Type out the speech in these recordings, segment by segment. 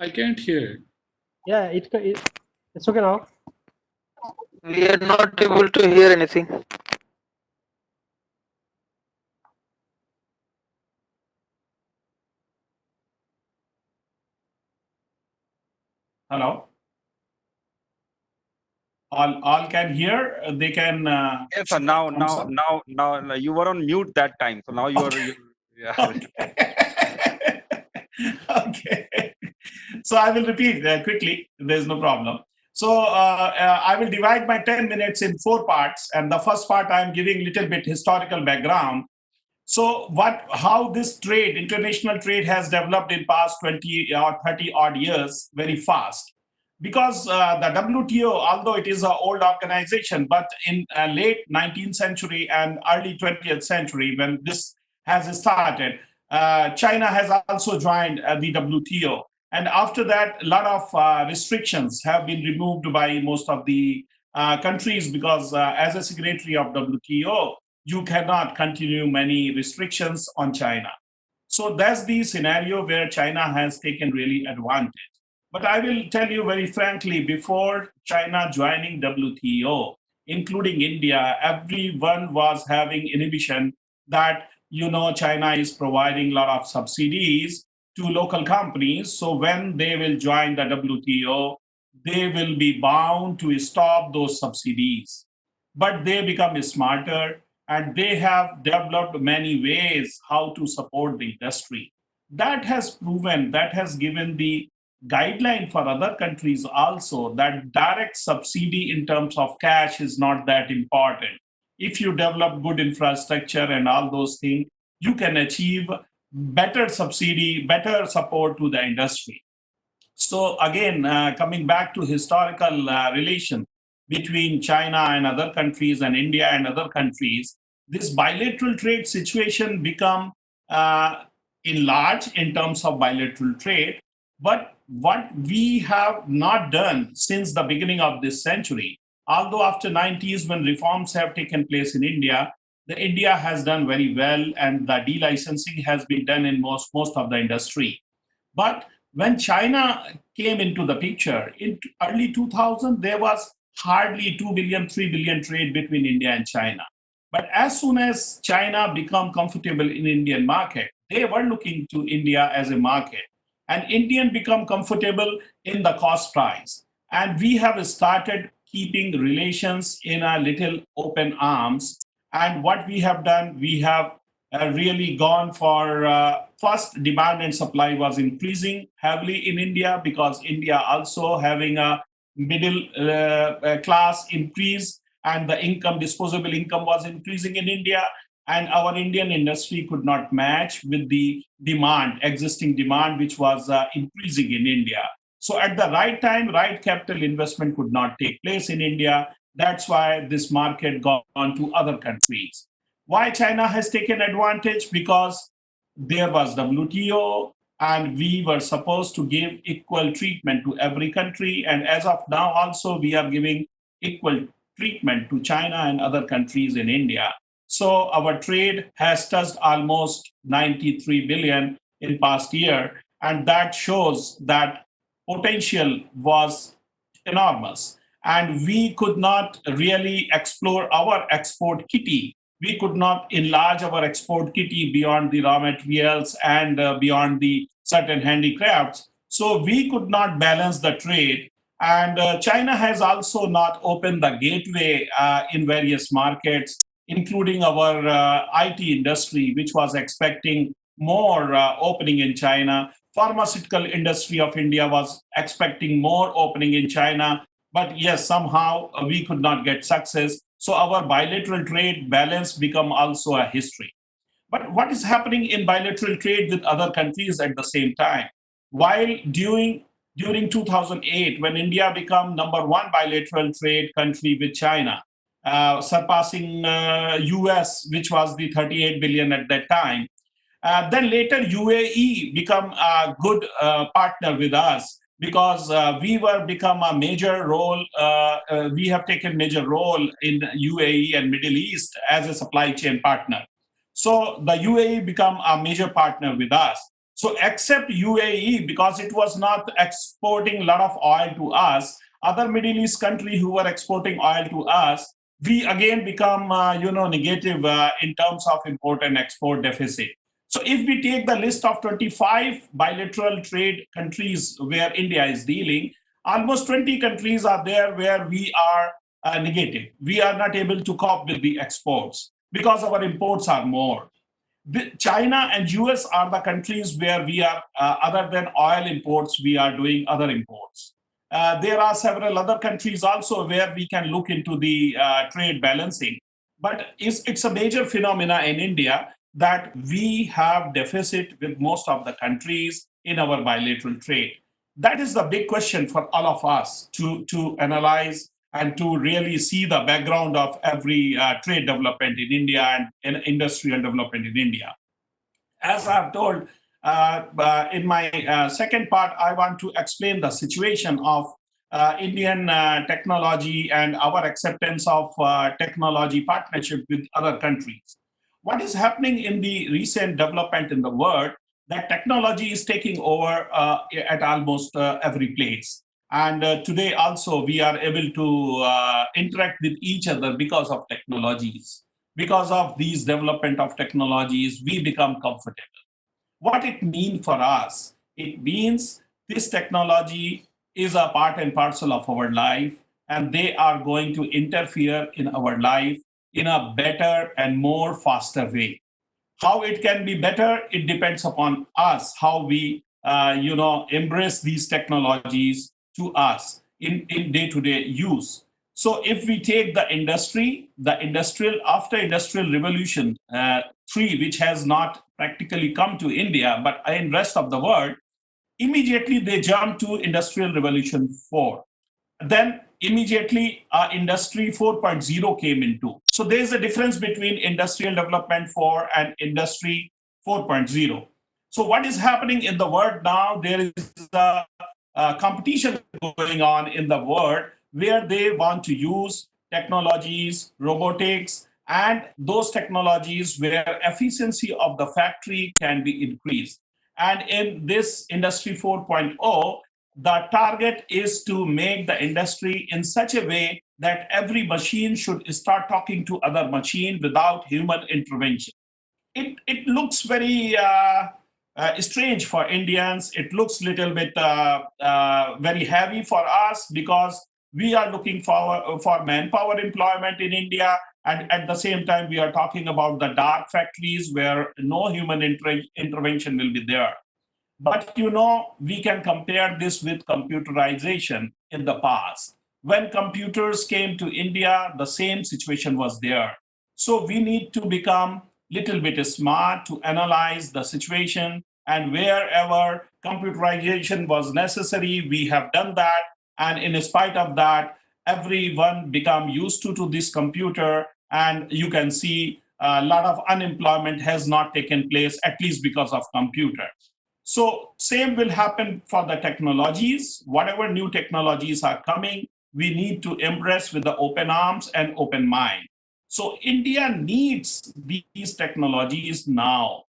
I can't hear. Yeah, it's okay now. We are not able to hear anything. Hello. All can hear. They can. Yes, sir. Now, Thumbs up. you were on mute that time. So now Okay. yeah. Okay. Okay. So I will repeat quickly. There's no problem. So I will divide my 10 minutes in 4 parts. And the first part, I'm giving a little bit historical background. So how this trade, international trade, has developed in past 20 or 30 odd years very fast. Because the WTO, although it is an old organization, but in late 19th century and early 20th century, when this has started, China has also joined the WTO. And after that, a lot of restrictions have been removed by most of the countries because as a signatory of WTO, you cannot continue many restrictions on China. So that's the scenario where China has taken really advantage. But I will tell you very frankly, before China joining WTO, including India, everyone was having inhibition that, China is providing a lot of subsidies to local companies. So when they will join the WTO, they will be bound to stop those subsidies. But they become smarter and they have developed many ways how to support the industry. That has proven, that has given the guideline for other countries also that direct subsidy in terms of cash is not that important. If you develop good infrastructure and all those things, you can achieve better subsidy, better support to the industry. So again, coming back to historical relation between China and other countries and India and other countries, this bilateral trade situation become enlarged in terms of bilateral trade. But what we have not done since the beginning of this century, although after 90s when reforms have taken place in India, the India has done very well and the delicensing has been done in most of the industry. But when China came into the picture in early 2000, there was hardly 2 billion, 3 billion trade between India and China. But as soon as China became comfortable in Indian market, they were looking to India as a market. And Indian become comfortable in the cost price. And we have started keeping relations in a little open arms. And what we have done, we have really gone for first demand and supply was increasing heavily in India because India also having a middle class increase and the disposable income was increasing in India, and our Indian industry could not match with the existing demand which was increasing in India. So at the right time, right capital investment could not take place in India. That's why this market gone to other countries. Why China has taken advantage? Because there was WTO and we were supposed to give equal treatment to every country. And as of now, also, we are giving equal treatment to China and other countries in India. So our trade has touched almost 93 billion in past year. And that shows that potential was enormous. And we could not really explore our export kitty. We could not enlarge our export kitty beyond the raw materials and beyond the certain handicrafts. So we could not balance the trade. And China has also not opened the gateway in various markets, including our IT industry, which was expecting more opening in China. Pharmaceutical industry of India was expecting more opening in China. But yes, somehow we could not get success. So our bilateral trade balance become also a history. But what is happening in bilateral trade with other countries at the same time? While during 2008, when India became number one bilateral trade country with China, surpassing US, which was the 38 billion at that time, then later UAE become a good partner with us because we were become a major role. We have taken major role in UAE and Middle East as a supply chain partner. So the UAE become a major partner with us. So except UAE, because it was not exporting a lot of oil to us, other Middle East countries who were exporting oil to us, we again become negative in terms of import and export deficit. So if we take the list of 25 bilateral trade countries where India is dealing, almost 20 countries are there where we are negative. We are not able to cope with the exports because our imports are more. China and US are the countries where we are, other than oil imports, we are doing other imports. There are several other countries also where we can look into the trade balancing. But it's a major phenomena in India that we have deficit with most of the countries in our bilateral trade. That is the big question for all of us to analyze and to really see the background of every trade development in India and industrial development in India. As I've told in my second part, I want to explain the situation of Indian technology and our acceptance of technology partnership with other countries. What is happening in the recent development in the world, that technology is taking over at almost every place. And today also we are able to interact with each other because of technologies. Because of these development of technologies, we become comfortable. What it means for us? It means this technology is a part and parcel of our life, and they are going to interfere in our life in a better and more faster way. How it can be better, it depends upon us, how we embrace these technologies to us in day-to-day use. So if we take the industry, the after industrial revolution 3, which has not practically come to India, but in rest of the world, immediately they jump to industrial revolution 4. Then immediately industry 4.0 came into. So there's a difference between industrial development 4 and industry 4.0. So what is happening in the world now? There is a competition going on in the world where they want to use technologies, robotics, and those technologies where efficiency of the factory can be increased. And in this industry 4.0, the target is to make the industry in such a way that every machine should start talking to other machine without human intervention. It looks very strange for Indians. It looks a little bit very heavy for us because we are looking for manpower employment in India. And at the same time, we are talking about the dark factories where no human intervention will be there. But we can compare this with computerization in the past. When computers came to India, the same situation was there. So we need to become little bit smart to analyze the situation, and wherever computerization was necessary, we have done that. And in spite of that, everyone become used to this computer, and you can see a lot of unemployment has not taken place, at least because of computer. So same will happen for the technologies. Whatever new technologies are coming, we need to embrace with the open arms and open mind. So India needs these technologies now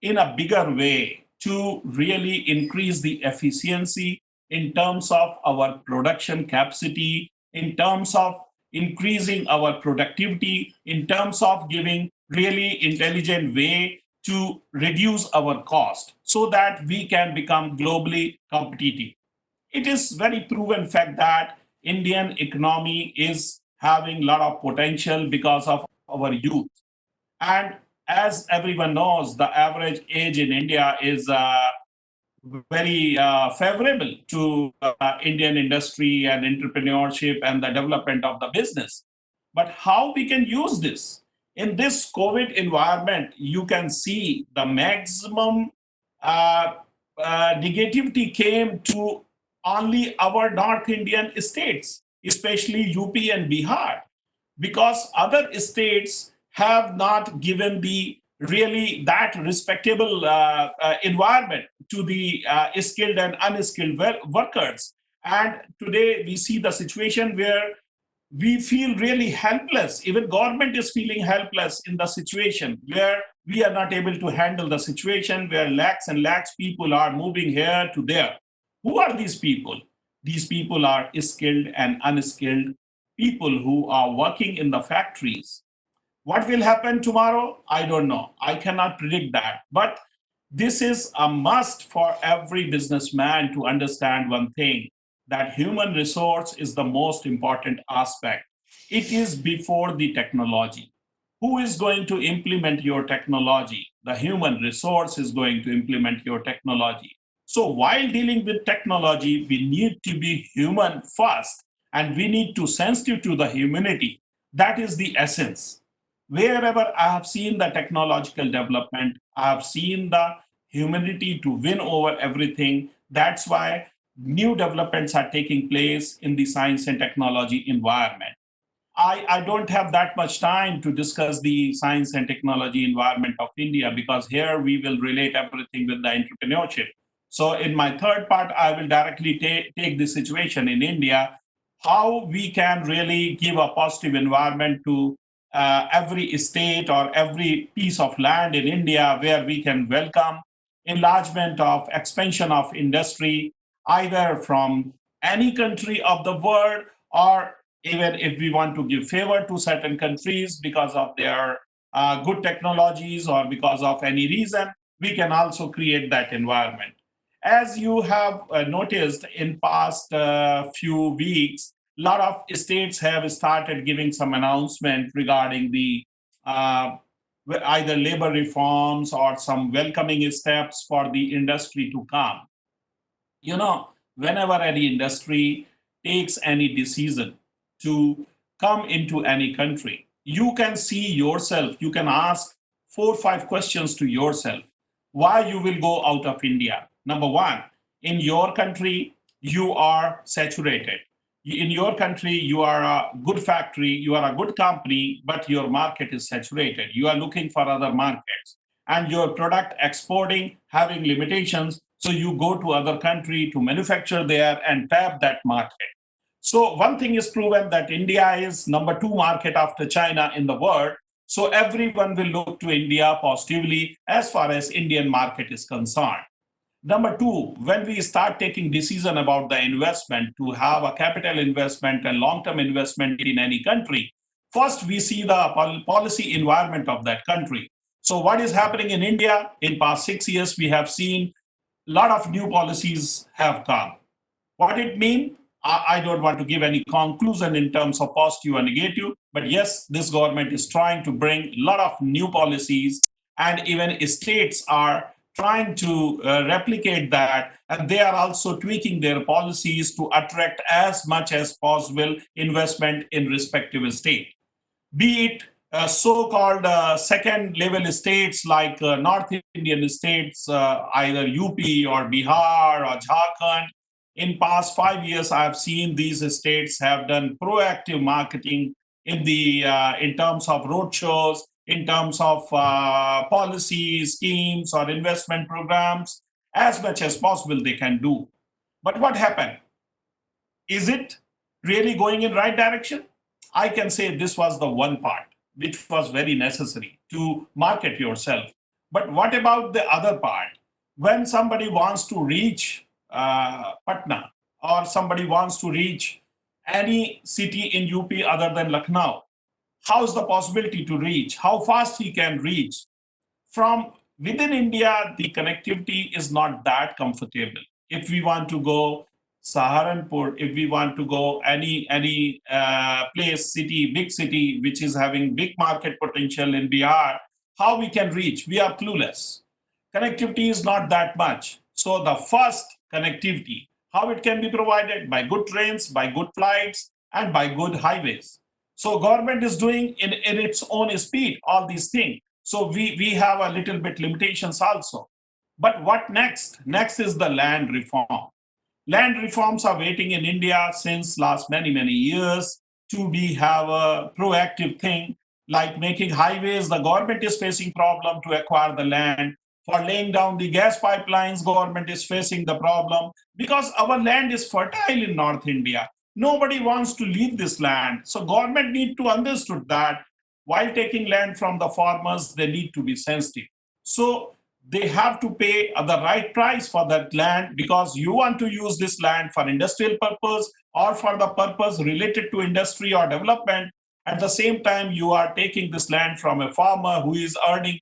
in a bigger way to really increase the efficiency in terms of our production capacity, in terms of increasing our productivity, in terms of giving really intelligent way to reduce our cost so that we can become globally competitive. It is very proven fact that Indian economy is having a lot of potential because of our youth. And as everyone knows, the average age in India is very favorable to Indian industry and entrepreneurship and the development of the business. But how we can use this? In this COVID environment, you can see the maximum negativity came to only our North Indian states, especially UP and Bihar, because other states have not given the really that respectable environment to the skilled and unskilled workers. And today we see the situation where we feel really helpless. Even government is feeling helpless in the situation where We are not able to handle the situation where lakhs and lakhs people are moving here to there. Who are these people? These people are skilled and unskilled people who are working in the factories. What will happen tomorrow? I don't know. I cannot predict that. But this is a must for every businessman to understand one thing, that human resource is the most important aspect. It is before the technology. Who is going to implement your technology? The human resource is going to implement your technology. So while dealing with technology, we need to be human first, and we need to sensitive to the humanity. That is the essence. Wherever I have seen the technological development, I have seen the humanity to win over everything. That's why new developments are taking place in the science and technology environment. I don't have that much time to discuss the science and technology environment of India, because here we will relate everything with the entrepreneurship. So in my third part, I will directly take the situation in India, how we can really give a positive environment to every state or every piece of land in India, where we can welcome enlargement of expansion of industry, either from any country of the world, or even if we want to give favor to certain countries because of their good technologies or because of any reason, we can also create that environment. As you have noticed in past few weeks, a lot of states have started giving some announcement regarding the uh, either labor reforms or some welcoming steps for the industry to come. You know, whenever any industry takes any decision to come into any country, you can see yourself, you can ask 4 or 5 questions to yourself why you will go out of India. Number one, in your country you are saturated. In your country you are a good factory, you are a good company, but your market is saturated, you are looking for other markets, and your product exporting having limitations, so you go to other country to manufacture there and tap that market. So one thing is proven, that India is number two market after China in the world. So everyone will look to India positively as far as Indian market is concerned. Number two, when we start taking decision about the investment, to have a capital investment and long-term investment in any country, first we see the policy environment of that country. So what is happening in India? In past 6 years, we have seen a lot of new policies have come. What it means, I don't want to give any conclusion in terms of positive or negative, but yes, this government is trying to bring a lot of new policies, and even states are trying to replicate that, and they are also tweaking their policies to attract as much as possible investment in respective state, be it so-called second level states like North Indian states, either UP or Bihar or Jharkhand. In past 5 years, I have seen these states have done proactive marketing in terms of roadshows, in terms of policy schemes or investment programs, as much as possible they can do. But what happened? Is it really going in right direction? I can say this was the one part which was very necessary to market yourself. But what about the other part? When somebody wants to reach Patna, or somebody wants to reach any city in UP other than Lucknow, how's the possibility to reach? How fast he can reach? From within India, the connectivity is not that comfortable. If we want to go Saharanpur, if we want to go any place, city, big city, which is having big market potential in Bihar, how we can reach? We are clueless. Connectivity is not that much. So the first connectivity, how it can be provided? By good trains, by good flights, and by good highways. So government is doing in its own speed all these things. So we have a little bit limitations also. But what next? Next is the land reform. Land reforms are waiting in India since last many years to be have a proactive thing, like making highways. The government is facing problem to acquire the land. For laying down the gas pipelines, government is facing the problem because our land is fertile in North India. Nobody wants to leave this land. So government need to understood that while taking land from the farmers, they need to be sensitive. So they have to pay the right price for that land, because you want to use this land for industrial purpose or for the purpose related to industry or development. At the same time, you are taking this land from a farmer who is earning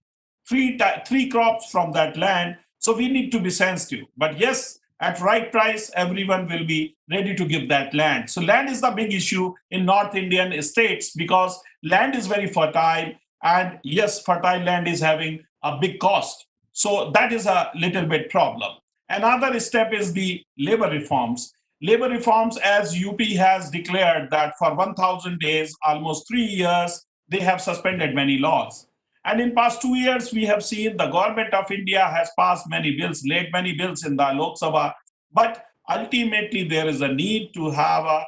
three crops from that land. So we need to be sensitive. But yes, at right price, everyone will be ready to give that land. So land is the big issue in North Indian states, because land is very fertile, and yes, fertile land is having a big cost. So that is a little bit problem. Another step is the labor reforms. Labor reforms, as UP has declared that for 1,000 days, almost 3 years, they have suspended many laws. And in past 2 years, we have seen the government of India has passed many bills, laid many bills in the Lok Sabha. But ultimately, there is a need to have a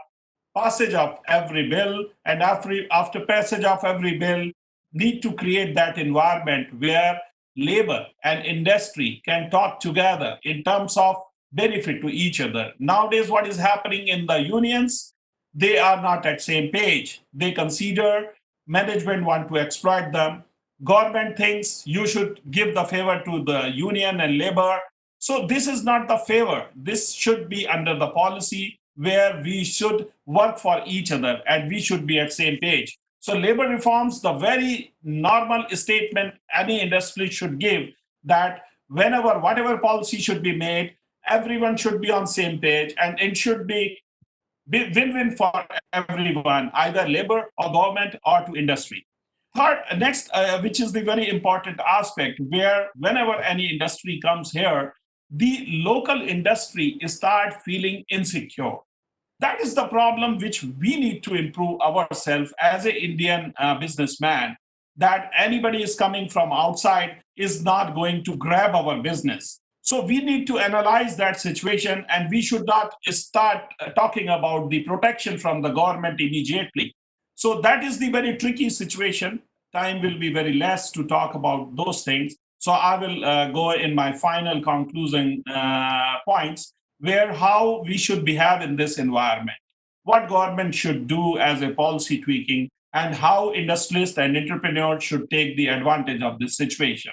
passage of every bill, and after passage of every bill, need to create that environment where labor and industry can talk together in terms of benefit to each other. Nowadays, what is happening in the unions, they are not at same page. They consider management want to exploit them. Government thinks you should give the favor to the union and labor. So this is not the favor. This should be under the policy where we should work for each other and we should be at same page. So labor reforms, the very normal statement any industry should give, that whenever, whatever policy should be made, everyone should be on same page, and it should be win-win for everyone, either labor or government or to industry. Third, next, which is the very important aspect, where whenever any industry comes here, the local industry start feeling insecure. That is the problem which we need to improve ourselves as an Indian businessman, that anybody is coming from outside is not going to grab our business. So we need to analyze that situation, and we should not start talking about the protection from the government immediately. So that is the very tricky situation. Time will be very less to talk about those things. So I will go in my final conclusion points, where how we should behave in this environment, what government should do as a policy tweaking, and how industrialists and entrepreneurs should take the advantage of this situation.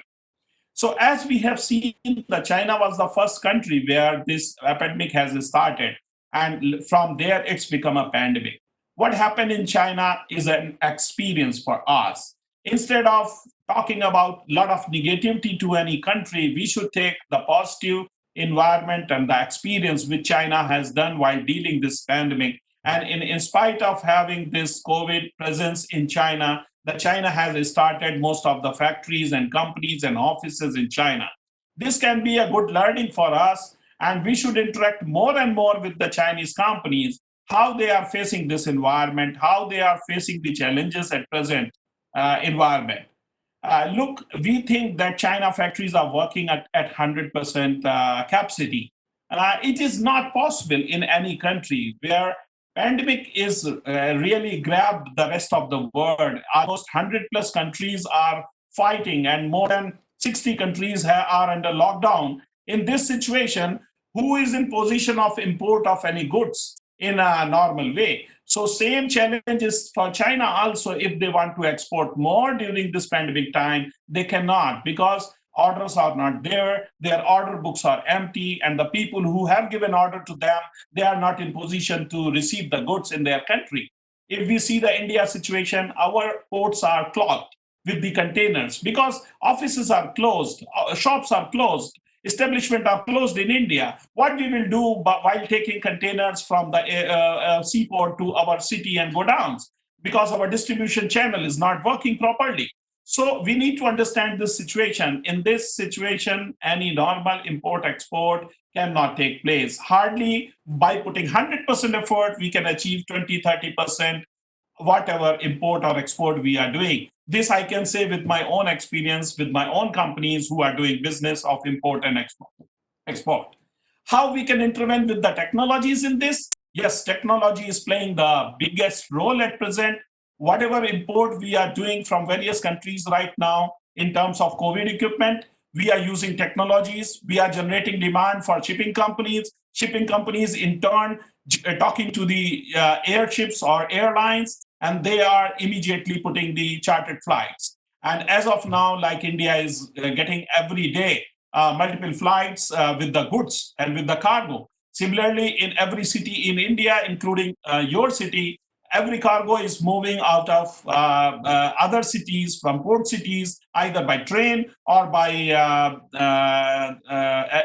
So as we have seen, the China was the first country where this epidemic has started, and from there it's become a pandemic. What happened in China is an experience for us. Instead of talking about a lot of negativity to any country, we should take the positive environment and the experience which China has done while dealing this pandemic. And in spite of having this COVID presence in China, that China has started most of the factories and companies and offices in China. This can be a good learning for us, and we should interact more and more with the Chinese companies, how they are facing this environment, how they are facing the challenges at present environment. Look, we think that China factories are working at 100% capacity. It is not possible in any country where pandemic is really grabbed the rest of the world. Almost 100 plus countries are fighting, and more than 60 countries are under lockdown. In this situation, who is in position of import of any goods in a normal way? So same challenge is for China also. If they want to export more during this pandemic time, they cannot, because orders are not there, their order books are empty, and the people who have given order to them, they are not in position to receive the goods in their country. If we see the India situation, our ports are clogged with the containers because offices are closed, shops are closed, establishments are closed in India. What we will do while taking containers from the seaport to our city and godowns, because our distribution channel is not working properly. So we need to understand this situation. In this situation, any normal import-export cannot take place. Hardly by putting 100% effort, we can achieve 20, 30%, whatever import or export we are doing. This I can say with my own experience, with my own companies who are doing business of import and export. How we can intervene with the technologies in this? Yes, technology is playing the biggest role at present. Whatever import we are doing from various countries right now in terms of COVID equipment, we are using technologies. We are generating demand for shipping companies. Shipping companies in turn talking to the airships or airlines and they are immediately putting the chartered flights. And as of now, like India is getting every day multiple flights with the goods and with the cargo. Similarly, in every city in India, including your city, every cargo is moving out of other cities, from port cities, either by train or by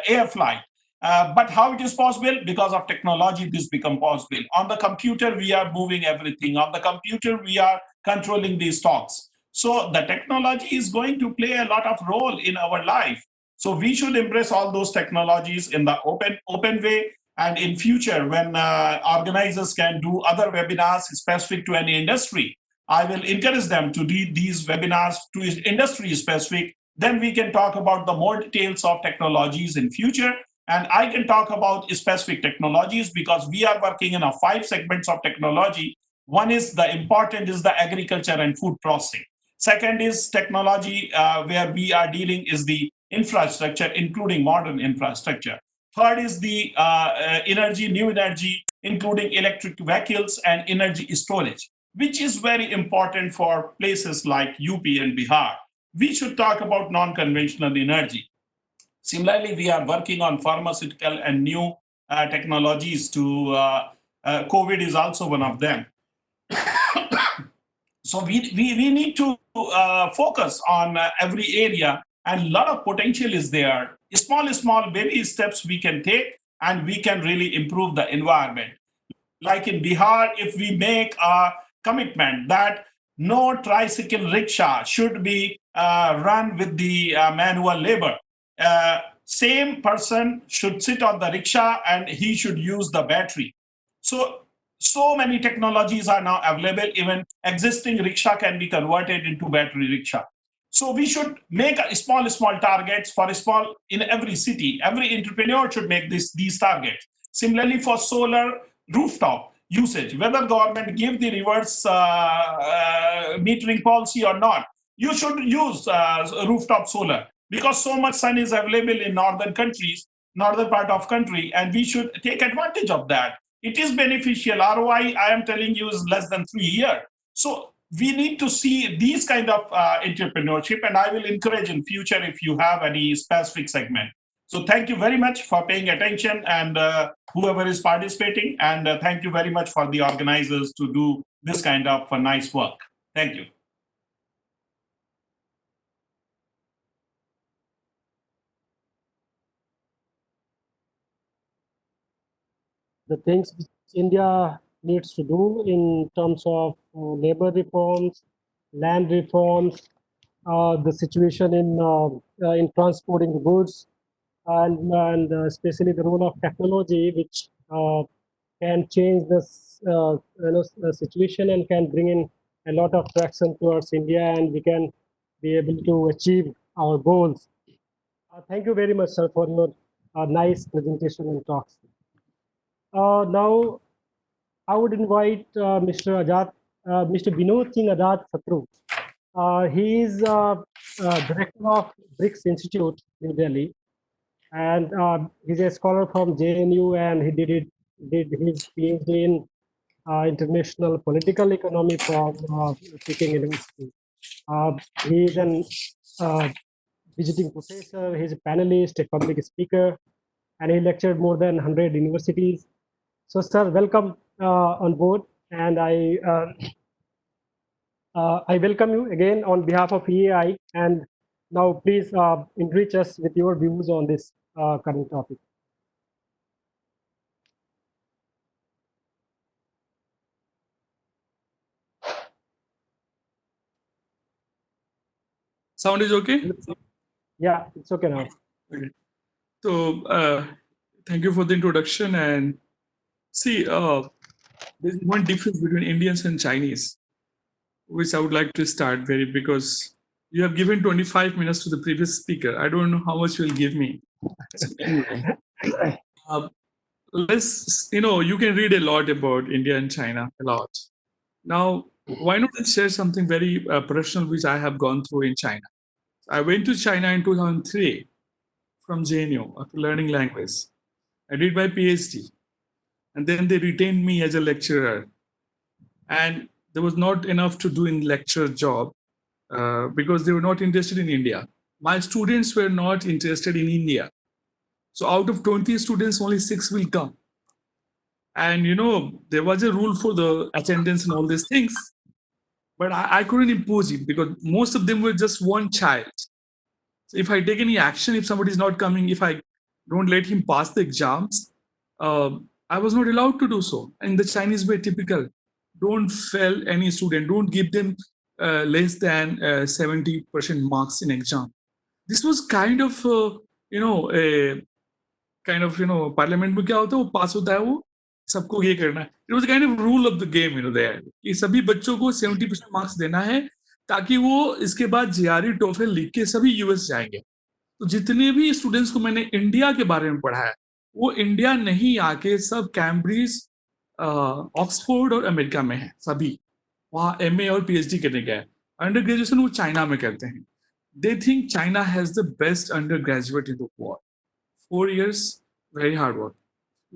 air flight. But how it is possible? Because of technology, this become possible. On the computer, we are moving everything. On the computer, we are controlling these stocks. So the technology is going to play a lot of role in our life. So we should embrace all those technologies in the open way. And in future, when organizers can do other webinars specific to any industry, I will encourage them to do these webinars to industry specific. Then we can talk about the more details of technologies in future. And I can talk about specific technologies because we are working in 5 segments of technology. One is the important is the agriculture and food processing. Second is technology where we are dealing is the infrastructure, including modern infrastructure. Third is the energy, new energy, including electric vehicles and energy storage, which is very important for places like UP and Bihar. We should talk about non-conventional energy. Similarly, we are working on pharmaceutical and new technologies to COVID is also one of them. So we need to focus on every area, and a lot of potential is there. Small baby steps we can take, and we can really improve the environment. Like in Bihar, if we make a commitment that no tricycle rickshaw should be run with the manual labor, same person should sit on the rickshaw and he should use the battery. So many technologies are now available. Even existing rickshaw can be converted into battery rickshaw. So we should make a small targets for small in every city. Every entrepreneur should make these targets. Similarly, for solar rooftop usage, whether government give the reverse metering policy or not, you should use rooftop solar because so much sun is available in northern part of country, and we should take advantage of that. It is beneficial. ROI, I am telling you, is less than 3 years. So we need to see these kind of entrepreneurship, and I will encourage in future if you have any specific segment. So thank you very much for paying attention, and whoever is participating, and thank you very much for the organizers to do this kind of nice work. Thank you. The things which India needs to do in terms of labor reforms, land reforms, the situation in transporting the goods, and especially the role of technology, which can change this situation and can bring in a lot of traction towards India, and we can be able to achieve our goals. Thank you very much, sir, for your nice presentation and talks. Now, I would invite Mr. Vinod Singh Azad Satru. He is director of BRICS Institute, New Delhi, and he's a scholar from JNU, and he did his PhD in international political economy from Peking University. He is an visiting professor. He's a panelist, a public speaker, and he lectured more than 100 universities. So, sir, welcome on board, and I welcome you again on behalf of EAI. And now, please enrich us with your views on this current topic. Sound is okay? Yeah, it's okay now. Okay. So, thank you for the introduction. And see, there's one difference between Indians and Chinese, which I would like to start very, because you have given 25 minutes to the previous speaker. I don't know how much you will give me. Let's, you can read a lot about India and China, a lot. Now, why not let's share something very personal which I have gone through in China. I went to China in 2003 from JNU after learning language. I did my PhD, and then they retained me as a lecturer. And there was not enough to do in lecture job because they were not interested in India. My students were not interested in India. So out of 20 students, only 6 will come. And there was a rule for the attendance and all these things, but I couldn't impose it because most of them were just one child. So if I take any action, if somebody is not coming, if I don't let him pass the exams, I was not allowed to do so. And the Chinese were typical. Don't fail any student. Don't give them less than 70% marks in exam. This was kind of, a parliament में क्या होता है, वो पास होता है, वो सबको ये करना है. It was kind of rule of the game there कि सभी बच्चों को 70% मार्क्स देना है ताकि वो इसके बाद जेआरई टोफल लिख के सभी यूएस जाएंगे. तो जितने भी स्टूडेंट्स को मैंने इंडिया के बारे में पढ़ा है वो इंडिया नहीं आके सब कैम्ब्रिज, ऑक्सफोर्ड और अमेरिका में है. सभी वहाँ एमए और पीएचडी करने गए. अंडर ग्रेजुएशन वो चाइना में करते हैं. They think China has the best under graduate in the world. 4 years, very hard work.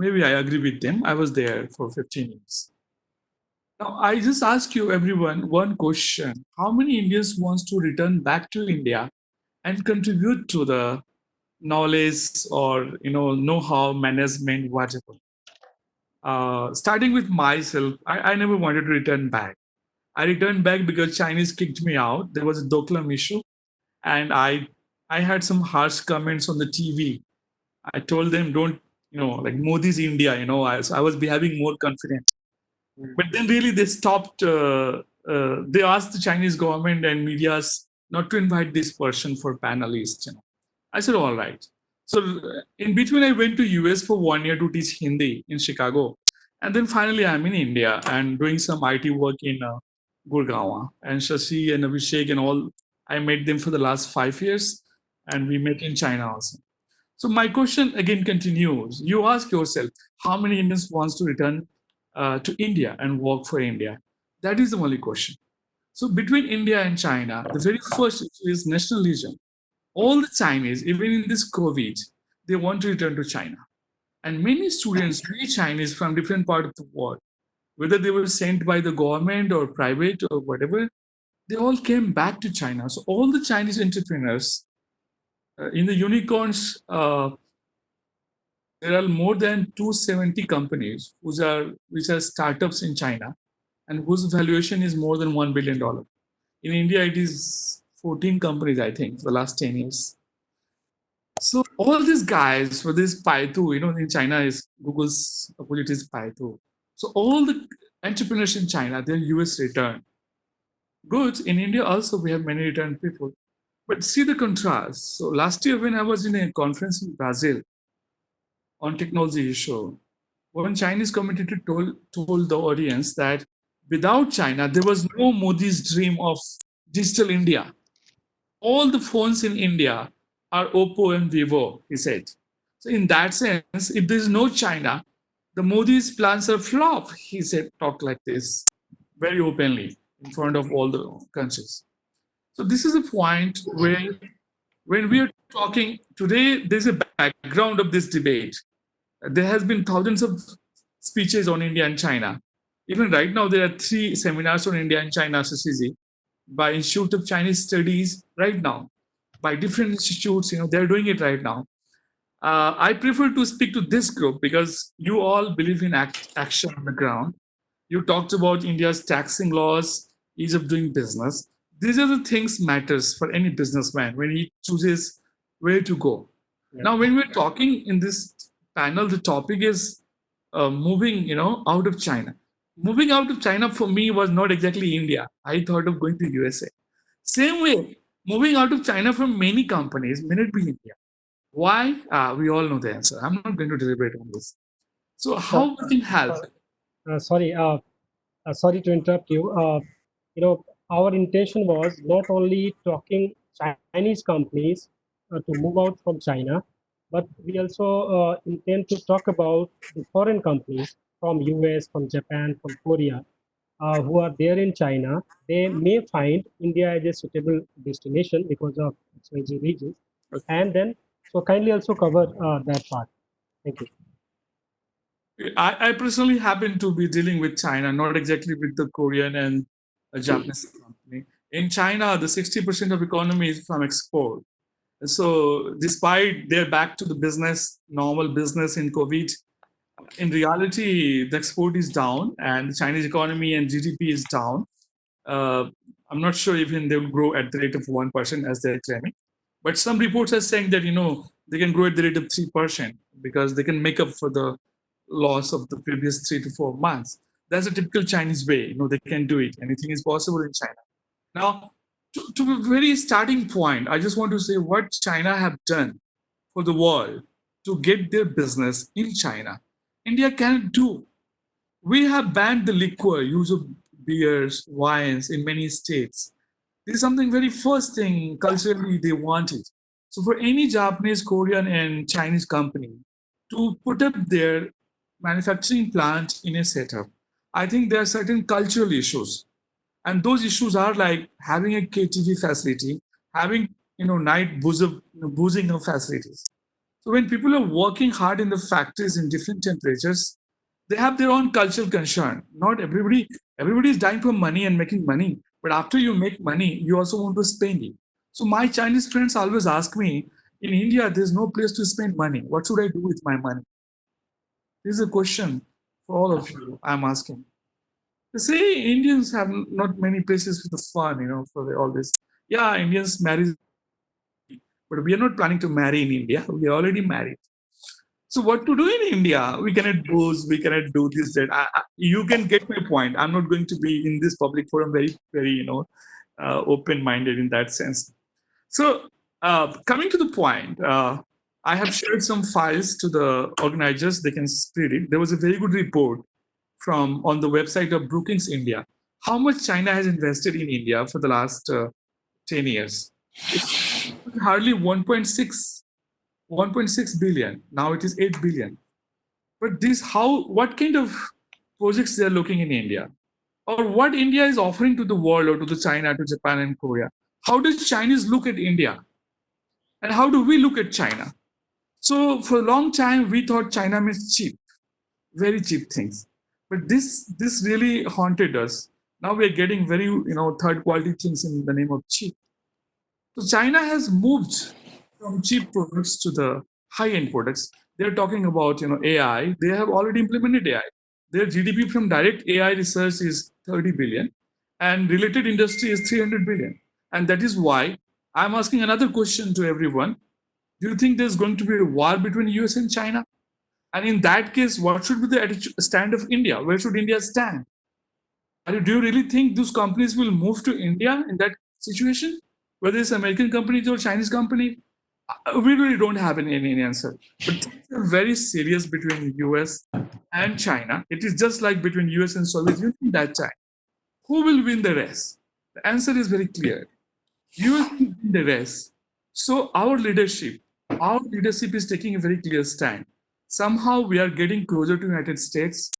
Maybe I agree with them. I was there for 15 years. Now, I just ask you, everyone, one question. How many Indians wants to return back to India and contribute to the knowledge or, know-how, management, whatever? Starting with myself, I never wanted to return back. I returned back because Chinese kicked me out. There was a Doklam issue. And I had some harsh comments on the TV. I told them, don't, like Modi's India, I was behaving more confident. But then really they stopped, they asked the Chinese government and medias not to invite this person for panelists. I said, all right. So in between, I went to US for 1 year to teach Hindi in Chicago. And then finally, I'm in India and doing some IT work in Gurgaon. And Shashi and Abhishek and all, I met them for the last 5 years. And we met in China also. So my question again continues. You ask yourself, how many Indians wants to return to India and work for India? That is the only question. So between India and China, the very first issue is nationalism. All the Chinese, even in this COVID, they want to return to China. And many students, many Chinese from different parts of the world, whether they were sent by the government or private or whatever, they all came back to China. So all the Chinese entrepreneurs in the unicorns, there are more than 270 companies which are startups in China and whose valuation is more than $1 billion. In India, it is 14 companies, I think, for the last 10 years. So all these guys for this Paitu, in China is Google's opposite is Paitu. So all the entrepreneurs in China, they're US return. Good. In India also, we have many return people. But see the contrast. So last year when I was in a conference in Brazil on technology issue, one Chinese commentator told the audience that without China, there was no Modi's dream of digital India. All the phones in India are Oppo and Vivo, he said. So in that sense, if there is no China, the Modi's plans are flop, he said, talk like this very openly in front of all the countries. So this is a point where when we are talking today, there's a background of this debate. There has been thousands of speeches on India and China. Even right now, there are 3 seminars on India and China, Sasizi, by Institute of Chinese Studies right now, by different institutes, they're doing it right now. I prefer to speak to this group because you all believe in action on the ground. You talked about India's taxing laws, ease of doing business. These are the things matters for any businessman when he chooses where to go. Yeah. Now, when we're talking in this panel, the topic is moving, out of China. Moving out of China for me was not exactly India. I thought of going to USA. Same way, moving out of China for many companies may not be India. Why? We all know the answer. I'm not going to deliberate on this. So how we can help? Sorry to interrupt you. Our intention was not only talking Chinese companies to move out from China, but we also intend to talk about the foreign companies from US, from Japan, from Korea, who are there in China. They may find India as a suitable destination because of XYZ reasons. And then, so kindly also cover that part. Thank you. I personally happen to be dealing with China, not exactly with the Korean and Japanese company. In China, the 60% of economy is from export. So despite they're back to the business, normal business in COVID, in reality, the export is down and the Chinese economy and GDP is down. Uh, I'm not sure even they will grow at the rate of 1% as they're claiming. But some reports are saying that, they can grow at the rate of 3% because they can make up for the loss of the previous 3 to 4 months. That's a typical Chinese way. They can do it. Anything is possible in China. Now, to a very starting point, I just want to say what China have done for the world to get their business in China. India cannot do. We have banned the liquor use of beers, wines in many states. This is something very first thing culturally they wanted. So for any Japanese, Korean, and Chinese company to put up their manufacturing plant in a setup, I think there are certain cultural issues, and those issues are like having a KTV facility, having night boozing of facilities. So when people are working hard in the factories in different temperatures, they have their own cultural concern. Not everybody is dying for money and making money. But after you make money, you also want to spend it. So my Chinese friends always ask me, in India, there's no place to spend money. What should I do with my money? This is a question for all of you I'm asking. They say Indians have not many places for the fun, for all this. Yeah, Indians marry, but we are not planning to marry in India. We are already married. So what to do in India? We cannot booze, we cannot do this, that. You can get my point. I'm not going to be in this public forum very, very, open-minded in that sense. So coming to the point, I have shared some files to the organizers. They can spread it. There was a very good report from on the website of Brookings India. How much China has invested in India for the last 10 years? It's hardly 1.6 billion. Now it is 8 billion. But what kind of projects they are looking in India? Or what India is offering to the world or to the China, to Japan and Korea? How does Chinese look at India? And how do we look at China? So for a long time, we thought China means cheap, very cheap things. But this really haunted us. Now we're getting very, third quality things in the name of cheap. So China has moved from cheap products to the high-end products. They're talking about AI. They have already implemented AI. Their GDP from direct AI research is 30 billion, and related industry is 300 billion. And that is why I'm asking another question to everyone. Do you think there's going to be a war between US and China? And in that case, what should be the stand of India? Where should India stand? Do you really think those companies will move to India in that situation? Whether it's American companies or Chinese company, we really don't have any answer. But things are very serious between US and China. It is just like between US and Soviet Union that time. Who will win the race? The answer is very clear. US will win the race. So our leadership is taking a very clear stand. Somehow we are getting closer to United States.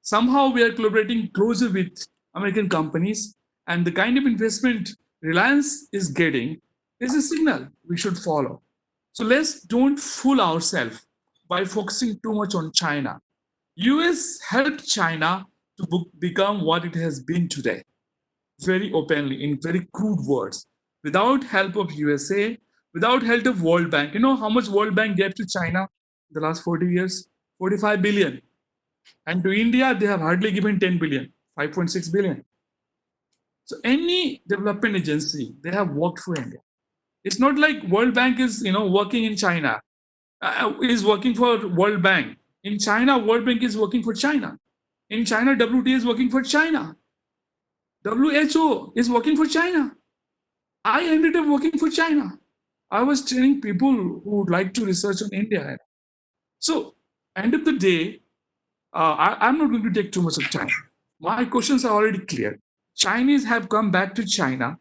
Somehow we are collaborating closer with American companies, and the kind of investment Reliance is getting is a signal we should follow. So let's don't fool ourselves by focusing too much on China. US helped China to become what it has been today, very openly, in very crude words. Without help of USA, without help of World Bank. You know how much World Bank gave to China in the last 40 years? 45 billion. And to India, they have hardly given 10 billion, 5.6 billion. So any development agency, they have worked for India. It's not like World Bank is, working in China, is working for World Bank. In China, World Bank is working for China. In China, WTA is working for China. WHO is working for China. I ended up working for China. I was training people who would like to research on India. So, end of the day, I'm not going to take too much of time. My questions are already clear. Chinese have come back to China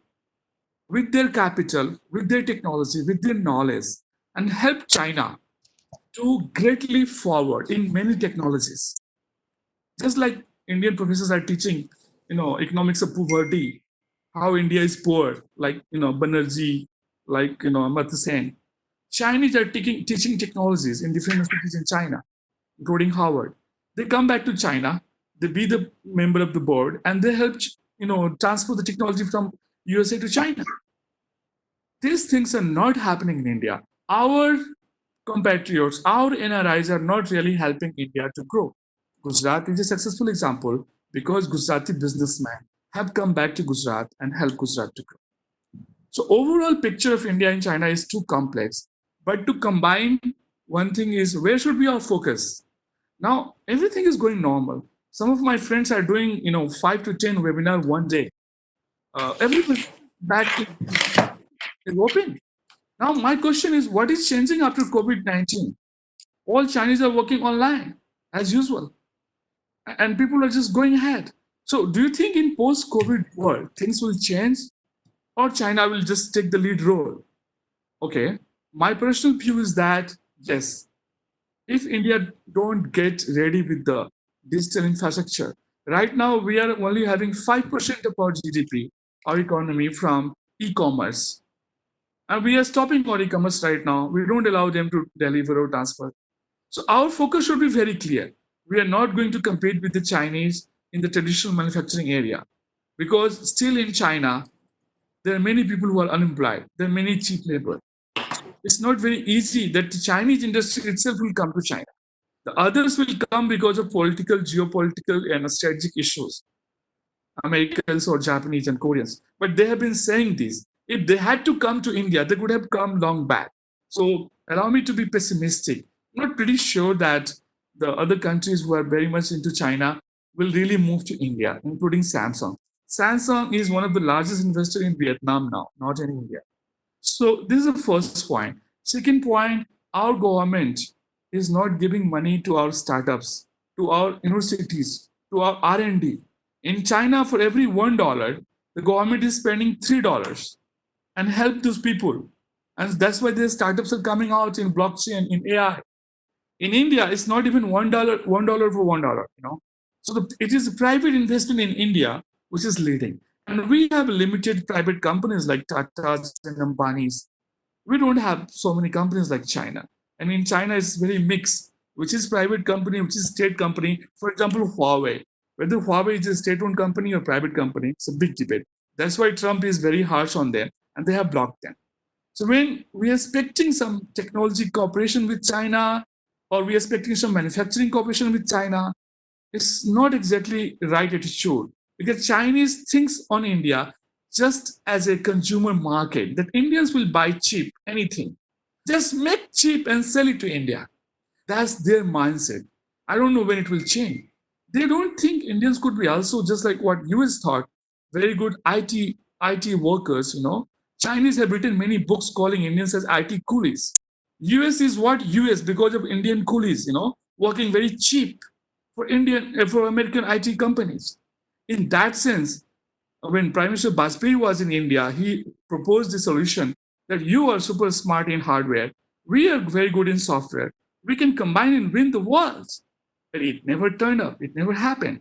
with their capital, with their technology, with their knowledge, and helped China to greatly forward in many technologies. Just like Indian professors are teaching, economics of poverty, how India is poor, like Banerjee, like Amartya Sen. Chinese are teaching technologies in different institutes in China, including Harvard. They come back to China, they be the member of the board, and they help transfer the technology from USA to China. These things are not happening in India. Our compatriots, our NRIs are not really helping India to grow. Gujarat is a successful example because Gujarati businessmen have come back to Gujarat and helped Gujarat to grow. So overall picture of India and China is too complex. But to combine, one thing is where should be our focus? Now everything is going normal. Some of my friends are doing 5 to 10 webinar one day. Everything back is open. Now my question is, what is changing after COVID-19? All Chinese are working online as usual, and people are just going ahead. So do you think in post-COVID world things will change, or China will just take the lead role? Okay, my personal view is that yes, if India don't get ready with the digital infrastructure, right now we are only having 5% of our GDP, our economy from e-commerce. And we are stopping our e-commerce right now. We don't allow them to deliver or transfer. So our focus should be very clear. We are not going to compete with the Chinese in the traditional manufacturing area, because still in China, there are many people who are unemployed. There are many cheap labor. It's not very easy that the Chinese industry itself will come to China. The others will come because of political, geopolitical, and strategic issues. Americans or Japanese and Koreans. But they have been saying this. If they had to come to India, they could have come long back. So allow me to be pessimistic. I'm not pretty sure that the other countries who are very much into China will really move to India, including Samsung. Samsung is one of the largest investors in Vietnam now, not in India. So this is the first point. Second point, our government is not giving money to our startups, to our universities, to our R&D. In China, for every $1, the government is spending $3 and help those people. And that's why their startups are coming out in blockchain, in AI. In India, it's not even $1 for $1. So it is private investment in India which is leading. And we have limited private companies like Tata's and Ambani's. We don't have so many companies like China. And in China, it's very mixed, which is private company, which is state company. For example, Huawei. Whether Huawei is a state-owned company or private company, it's a big debate. That's why Trump is very harsh on them, and they have blocked them. So when we are expecting some technology cooperation with China, or we are expecting some manufacturing cooperation with China, it's not exactly right attitude, because Chinese thinks on India just as a consumer market, that Indians will buy cheap anything. Just make cheap and sell it to India. That's their mindset. I don't know when it will change. They don't think Indians could be also just like what US thought, very good IT workers. Chinese have written many books calling Indians as IT coolies. US is what US because of Indian coolies, working very cheap for American IT companies. In that sense, when Prime Minister Bajpayee was in India, he proposed a solution that you are super smart in hardware, we are very good in software, we can combine and win the world. But it never turned up, it never happened.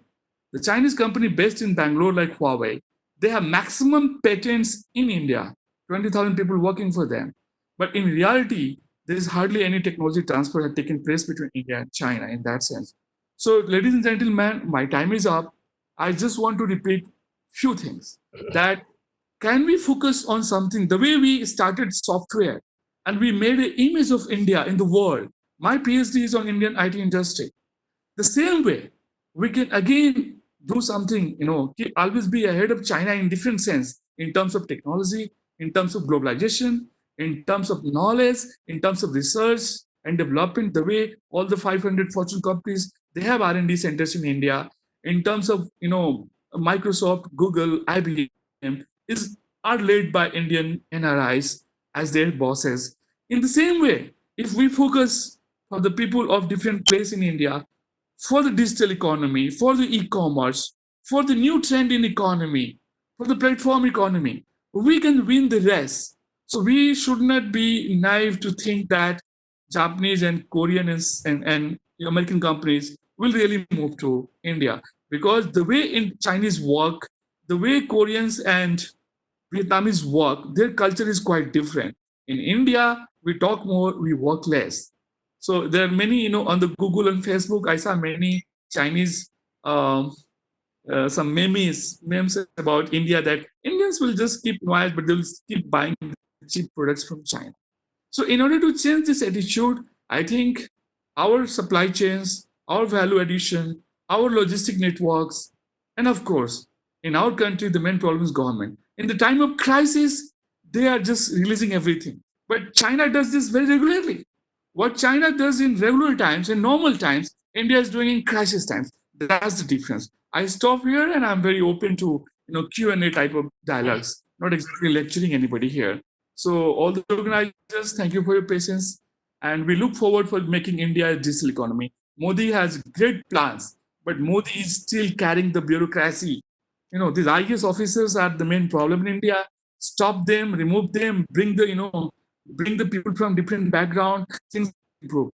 The Chinese company based in Bangalore, like Huawei, they have maximum patents in India, 20,000 people working for them. But in reality, there is hardly any technology transfer that taken place between India and China in that sense. So, ladies and gentlemen, my time is up. I just want to repeat few things, that can we focus on something the way we started software and we made an image of India in the world. My PhD is on Indian IT industry. The same way we can again do something, always be ahead of China in different sense, in terms of technology, in terms of globalization, in terms of knowledge, in terms of research and development. The way all the 500 Fortune companies, they have R&D centers in India. In terms of Microsoft, Google, IBM are led by Indian NRIs as their bosses. In the same way, if we focus for the people of different place in India, for the digital economy, for the e-commerce, for the new trend in economy, for the platform economy, we can win the rest. So we should not be naive to think that Japanese and Korean and American companies will really move to India, because the way in Chinese work, the way Koreans and Vietnamese work, their culture is quite different. In India, we talk more, we work less. So there are many, on the Google and Facebook, I saw many Chinese some memes about India that Indians will just keep quiet, but they'll keep buying cheap products from China. So in order to change this attitude, I think our supply chains, our value addition, our logistic networks, and of course, in our country, the main problem is government. In the time of crisis, they are just releasing everything. But China does this very regularly. What China does in regular times, in normal times, India is doing in crisis times. That's the difference. I stop here, and I'm very open to Q&A type of dialogues, not exactly lecturing anybody here. So all the organizers, thank you for your patience, and we look forward for making India a digital economy. Modi has great plans, but Modi is still carrying the bureaucracy. These IAS officers are the main problem in India. Stop them, remove them, bring the people from different background. Things improve.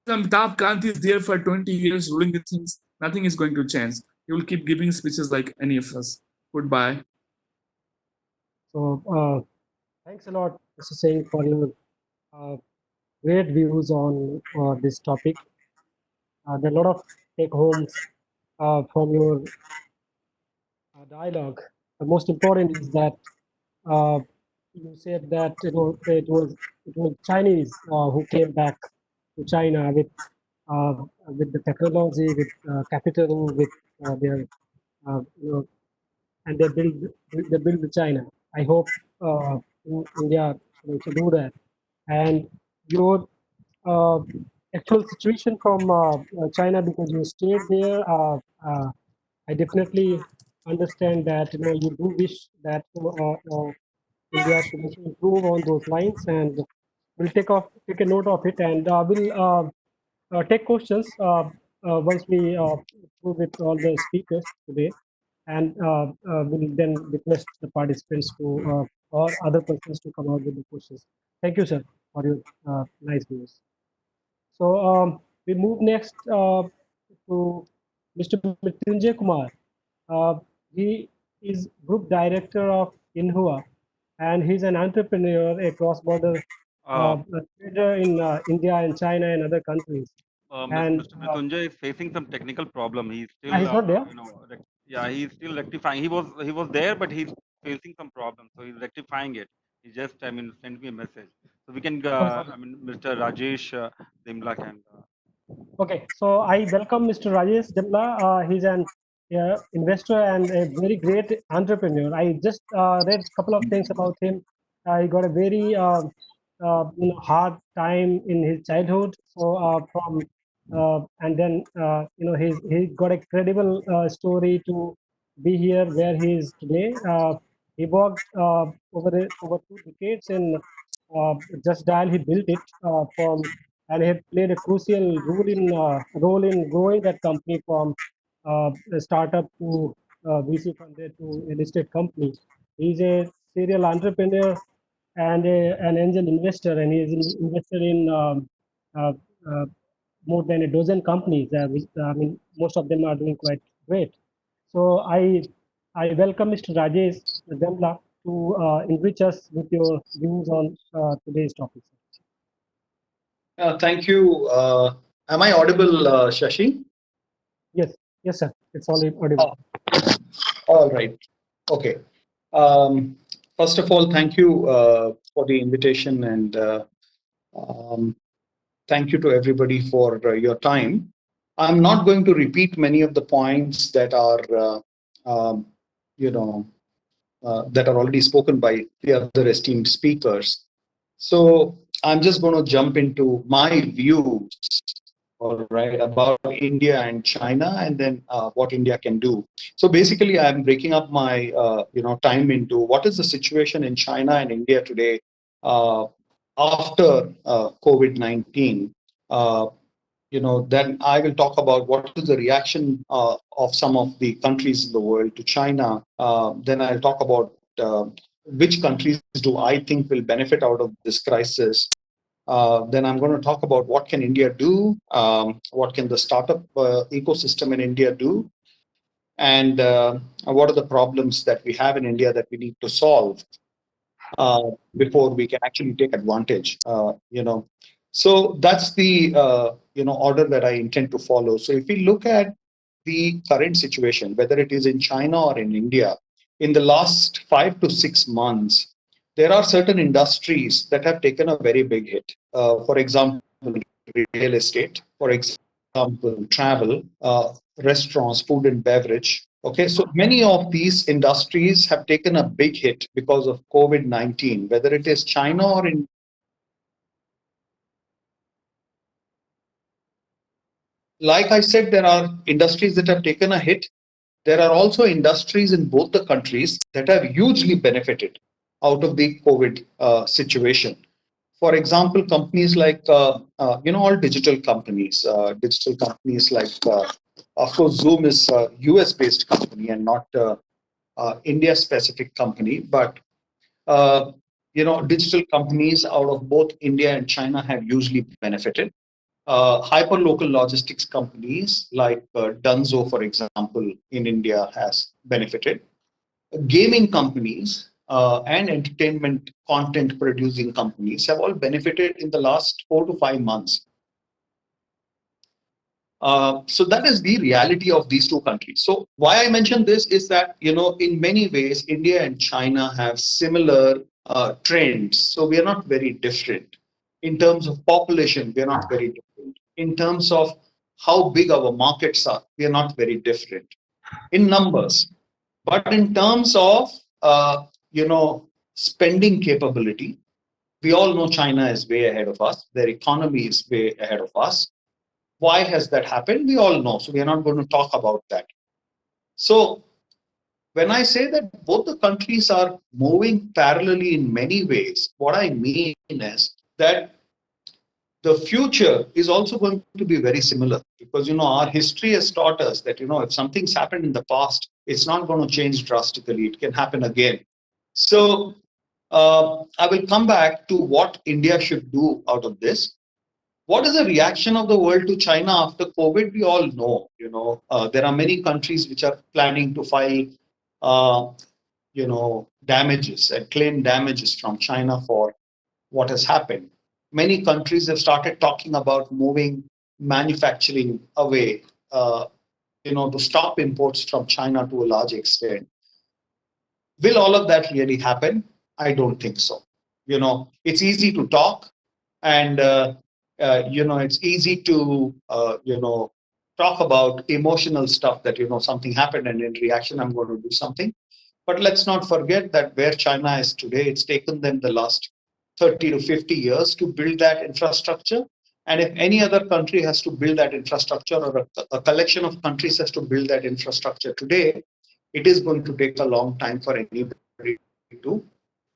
Amitabh Kant is there for 20 years ruling the things. Nothing is going to change. He will keep giving speeches like any of us. Goodbye. So thanks a lot, Mr. Singh, for your great views on this topic. There are a lot of take homes from your dialogue. The most important is that you said that it was Chinese who came back to China with the technology, with capital, with their and they build the China. I hope India will also do that. And your uh, actual situation from China, because you stayed there, I definitely understand that you do wish that India should also improve on those lines, and we'll take a note of it, and we'll take questions once we through with all the speakers today, and we'll then request the participants to or other persons to come out with the questions. Thank you, sir, for your nice views. So we move next to Mr. Mrityunjay Kumar. He is Group Director of Inhua, and he's an entrepreneur, a cross-border Uh, trader in India and China and other countries. And Mr. Mrityunjay is facing some technical problem. He's still, he's not there. yeah, he's still rectifying. He was there, but he's facing some problem, so he's rectifying it. He just, sent me a message. So we can, Mr. Rajesh Dimla can. Okay, so I welcome Mr. Rajesh Demla. He's an investor and a very great entrepreneur. I just read a couple of things about him. He got a very hard time in his childhood. So and then he got a credible story to be here where he is today. He worked over 2 decades in Just Dial. He built it from and he played a crucial role in growing that company from a startup to VC funded to a listed company. He's a serial entrepreneur and an angel investor, and he's invested in uh, uh, more than a dozen companies. Most of them are doing quite great. So I welcome Mr. Rajesh Demla to enrich us with your views on today's topic. Thank you. Am I audible, Shashi? Yes, sir. It's all audible. All right. Okay. First of all, thank you for the invitation, and thank you to everybody for your time. I'm not going to repeat many of the points that are, that are already spoken by the other esteemed speakers. So I'm just going to jump into my views, all right, about India and China, and then what India can do. So basically, I'm breaking up my time into what is the situation in China and India today after COVID-19. Then I will talk about what is the reaction of some of the countries in the world to China. Then I'll talk about which countries do I think will benefit out of this crisis. Then I'm going to talk about what can India do, what can the startup ecosystem in India do, and what are the problems that we have in India that we need to solve before we can actually take advantage. So that's the order that I intend to follow. So if we look at the current situation, whether it is in China or in India, in the last 5 to 6 months, there are certain industries that have taken a very big hit. For example, real estate, for example, travel, restaurants, food and beverage. Okay, so many of these industries have taken a big hit because of COVID-19, whether it is China or in. Like I said, there are industries that have taken a hit. There are also industries in both the countries that have hugely benefited out of the COVID situation. For example, companies like, all digital companies like, of course, Zoom is a US based company and not India specific company, but, digital companies out of both India and China have hugely benefited. Hyperlocal logistics companies like Dunzo, for example, in India has benefited. Gaming companies and entertainment content producing companies have all benefited in the last 4 to 5 months. So that is the reality of these two countries. So why I mention this is that, in many ways, India and China have similar trends. So we are not very different. In terms of population, we are not very different. In terms of how big our markets are, we are not very different in numbers. But in terms of, spending capability, we all know China is way ahead of us. Their economy is way ahead of us. Why has that happened? We all know. So we are not going to talk about that. So when I say that both the countries are moving parallelly in many ways, what I mean is that the future is also going to be very similar, because our history has taught us that if something's happened in the past, it's not going to change drastically. It can happen again. So I will come back to what India should do out of this. What is the reaction of the world to China after COVID? We all know. There are many countries which are planning to file damages and claim damages from China for what has happened. Many countries have started talking about moving manufacturing away, to stop imports from China to a large extent. Will all of that really happen? I don't think so. It's easy to talk, and it's easy to talk about emotional stuff that something happened, and in reaction I'm going to do something. But let's not forget that where China is today, it's taken them the last 30 to 50 years to build that infrastructure. And if any other country has to build that infrastructure, or a collection of countries has to build that infrastructure today, it is going to take a long time for anybody to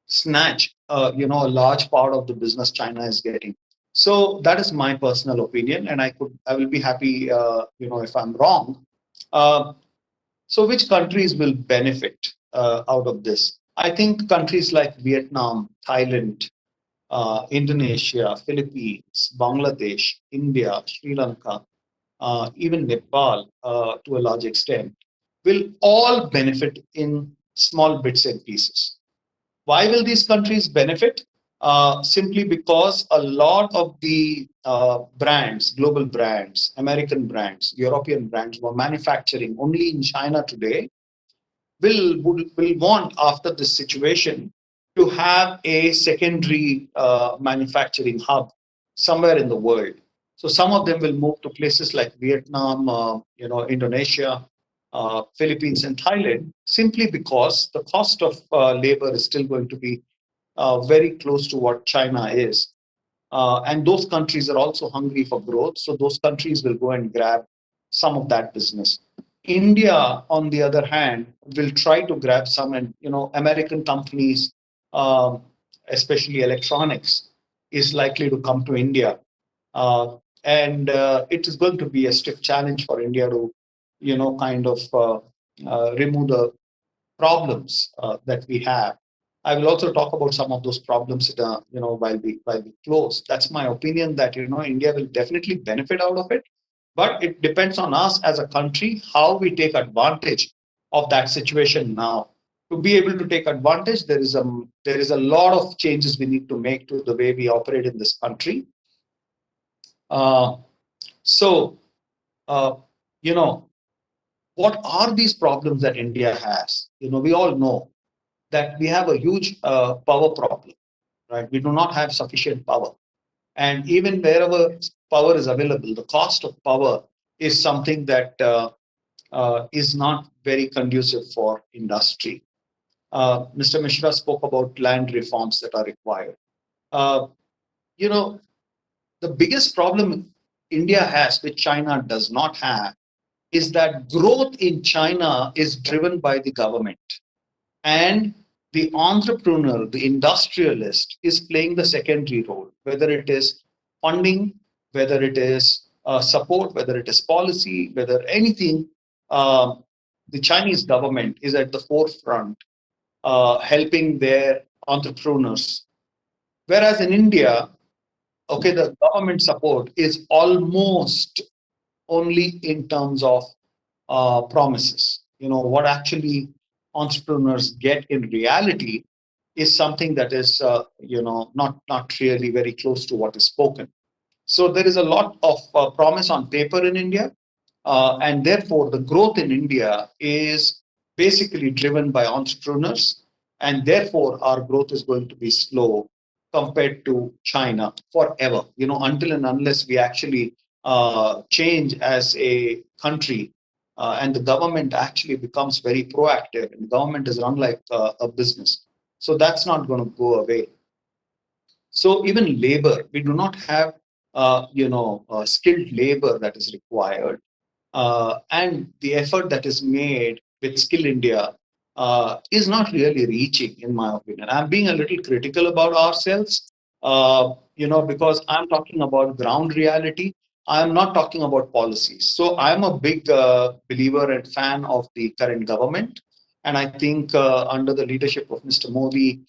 snatch, a large part of the business China is getting. So that is my personal opinion, and I will be happy, if I'm wrong. So which countries will benefit out of this? I think countries like Vietnam, Thailand, Indonesia, Philippines, Bangladesh, India, Sri Lanka, even Nepal, to a large extent, will all benefit in small bits and pieces. Why will these countries benefit? Simply because a lot of the brands, global brands, American brands, European brands who are manufacturing only in China today will want, after this situation, to have a secondary manufacturing hub somewhere in the world. So some of them will move to places like Vietnam, Indonesia, Philippines, and Thailand, simply because the cost of labor is still going to be very close to what China is. And those countries are also hungry for growth. So those countries will go and grab some of that business. India, on the other hand, will try to grab some, and American companies, especially electronics, is likely to come to India, and it is going to be a stiff challenge for India to, kind of remove the problems that we have. I will also talk about some of those problems, while we close. That's my opinion, that India will definitely benefit out of it, but it depends on us as a country how we take advantage of that situation now. To be able to take advantage, there is a lot of changes we need to make to the way we operate in this country. So, you know, what are these problems that India has? You know, we all know that we have a huge power problem, right? We do not have sufficient power. And even wherever power is available, the cost of power is something that is not very conducive for industry. Mr. Mishra spoke about land reforms that are required. Uh, you know, the biggest problem India has, which China does not have, is that growth in China is driven by the government. And the entrepreneur, the industrialist, is playing the secondary role, whether it is funding, whether it is support, whether it is policy, whether anything. The Chinese government is at the forefront, helping their entrepreneurs. Whereas in India, okay, the government support is almost only in terms of promises. You know, what actually entrepreneurs get in reality is something that is, not really very close to what is spoken. So there is a lot of promise on paper in India, and therefore the growth in India is basically driven by entrepreneurs, and therefore our growth is going to be slow compared to China forever. You know, until and unless we actually change as a country, and the government actually becomes very proactive, and the government is run like a business. So that's not going to go away. So even labor, we do not have, skilled labor that is required, and the effort that is made with Skill India is not really reaching, in my opinion. I'm being a little critical about ourselves, because I'm talking about ground reality. I'm not talking about policies. So I'm a big believer and fan of the current government. And I think under the leadership of Mr. Modi,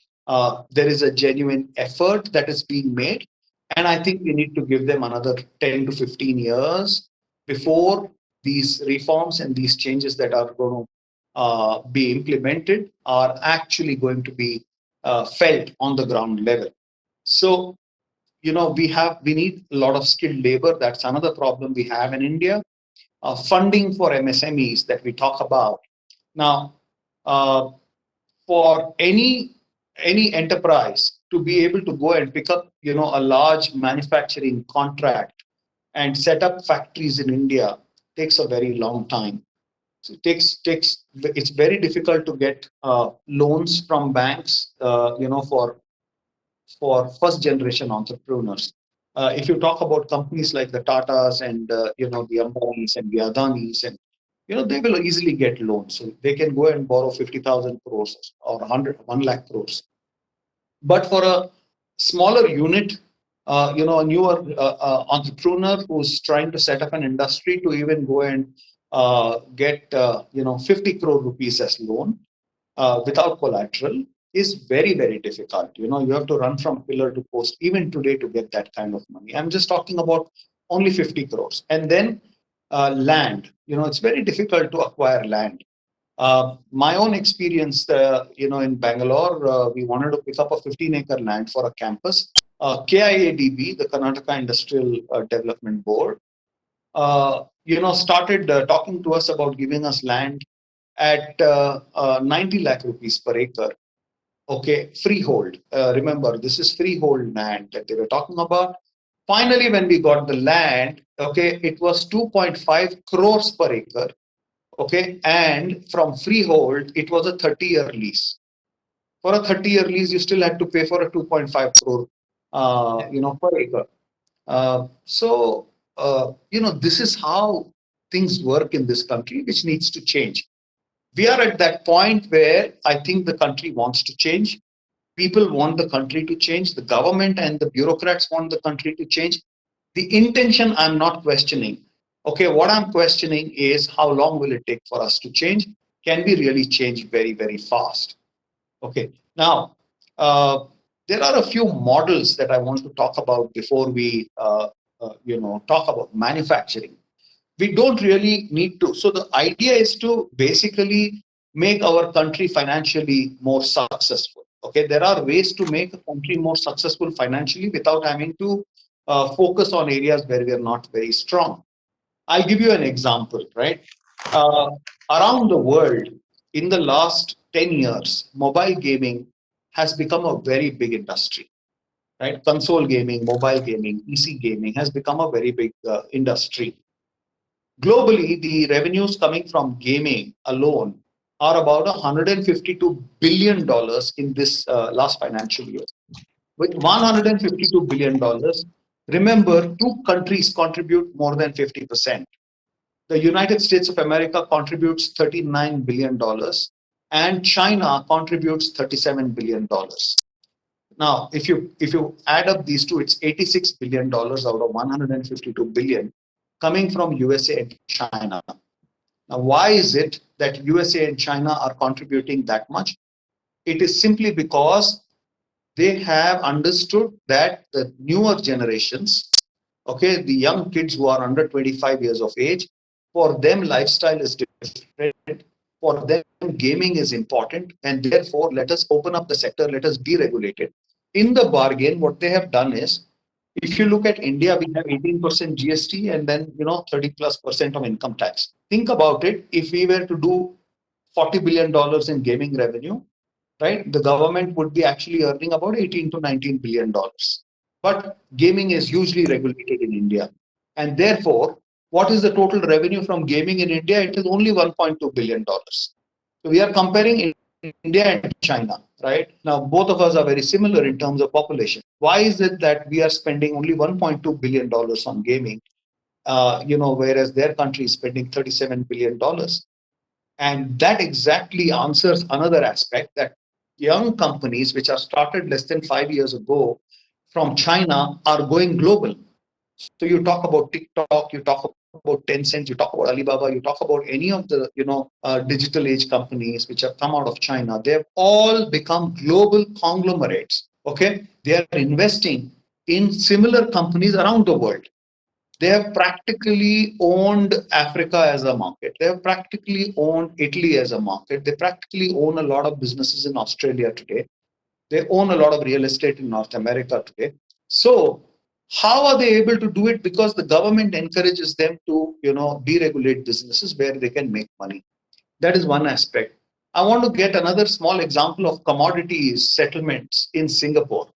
there is a genuine effort that is being made. And I think we need to give them another 10 to 15 years before these reforms and these changes that are going to be implemented are actually going to be felt on the ground level. So, we need a lot of skilled labor. That's another problem we have in India. Funding for MSMEs that we talk about. Now, for any enterprise to be able to go and pick up, a large manufacturing contract and set up factories in India takes a very long time. So it's very difficult to get loans from banks, for first generation entrepreneurs. If you talk about companies like the Tatas and the Ambanis and the Adanis, and they will easily get loans. So they can go and borrow 50,000 crores or 1 lakh crores. But for a smaller unit, a newer entrepreneur who's trying to set up an industry to even go and get 50 crore rupees as loan without collateral is very, very difficult. You have to run from pillar to post even today to get that kind of money. I'm just talking about only 50 crores. And then land, it's very difficult to acquire land. My own experience, in Bangalore, we wanted to pick up a 15-acre land for a campus. KIADB, the Karnataka Industrial Development Board, started talking to us about giving us land at 90 lakh rupees per acre. Okay, freehold. Remember, this is freehold land that they were talking about. Finally, when we got the land, okay, it was 2.5 crores per acre. Okay, and from freehold, it was a 30-year lease. For a 30-year lease, you still had to pay for a 2.5 crore, per acre. This is how things work in this country, which needs to change. We are at that point where I think the country wants to change. People want the country to change. The government and the bureaucrats want the country to change. The intention I'm not questioning. Okay, what I'm questioning is how long will it take for us to change? Can we really change very, very fast? Okay, now there are a few models that I want to talk about before we talk about manufacturing. We don't really need to. So the idea is to basically make our country financially more successful. Okay, there are ways to make a country more successful financially without having to focus on areas where we are not very strong. I'll give you an example, right? Uh, Around the world, in the last 10 years, mobile gaming has become a very big industry, right? Console gaming, mobile gaming, PC gaming has become a very big industry. Globally, the revenues coming from gaming alone are about $152 billion in this last financial year. With $152 billion, remember, two countries contribute more than 50%. The United States of America contributes $39 billion and China contributes $37 billion. Now, if you add up these two, it's $86 billion out of 152 billion coming from USA and China. Now, why is it that USA and China are contributing that much? It is simply because they have understood that the newer generations, okay, the young kids who are under 25 years of age, for them lifestyle is different. For them, gaming is important, and therefore let us open up the sector, let us deregulate it. In the bargain, what they have done is, if you look at India, we have 18% GST and then 30+% of income tax. Think about it. If we were to do $40 billion in gaming revenue, right, the government would be actually earning about 18 to $19 billion. But gaming is hugely regulated in India, and therefore, what is the total revenue from gaming in India? It is only $1.2 billion. So we are comparing India and China, right? Now, both of us are very similar in terms of population. Why is it that we are spending only $1.2 billion on gaming, whereas their country is spending $37 billion? And that exactly answers another aspect, that young companies which are started less than 5 years ago from China are going global. So you talk about TikTok, you talk about Tencent, you talk about Alibaba, you talk about any of the digital age companies which have come out of China. They've all become global conglomerates. Okay, they are investing in similar companies around the world. They have practically owned Africa as a market. They have practically owned Italy as a market. They practically own a lot of businesses in Australia today. They own a lot of real estate in North America today. So how are they able to do it? Because the government encourages them to, deregulate businesses where they can make money. That is one aspect. I want to get another small example of commodities settlements in Singapore.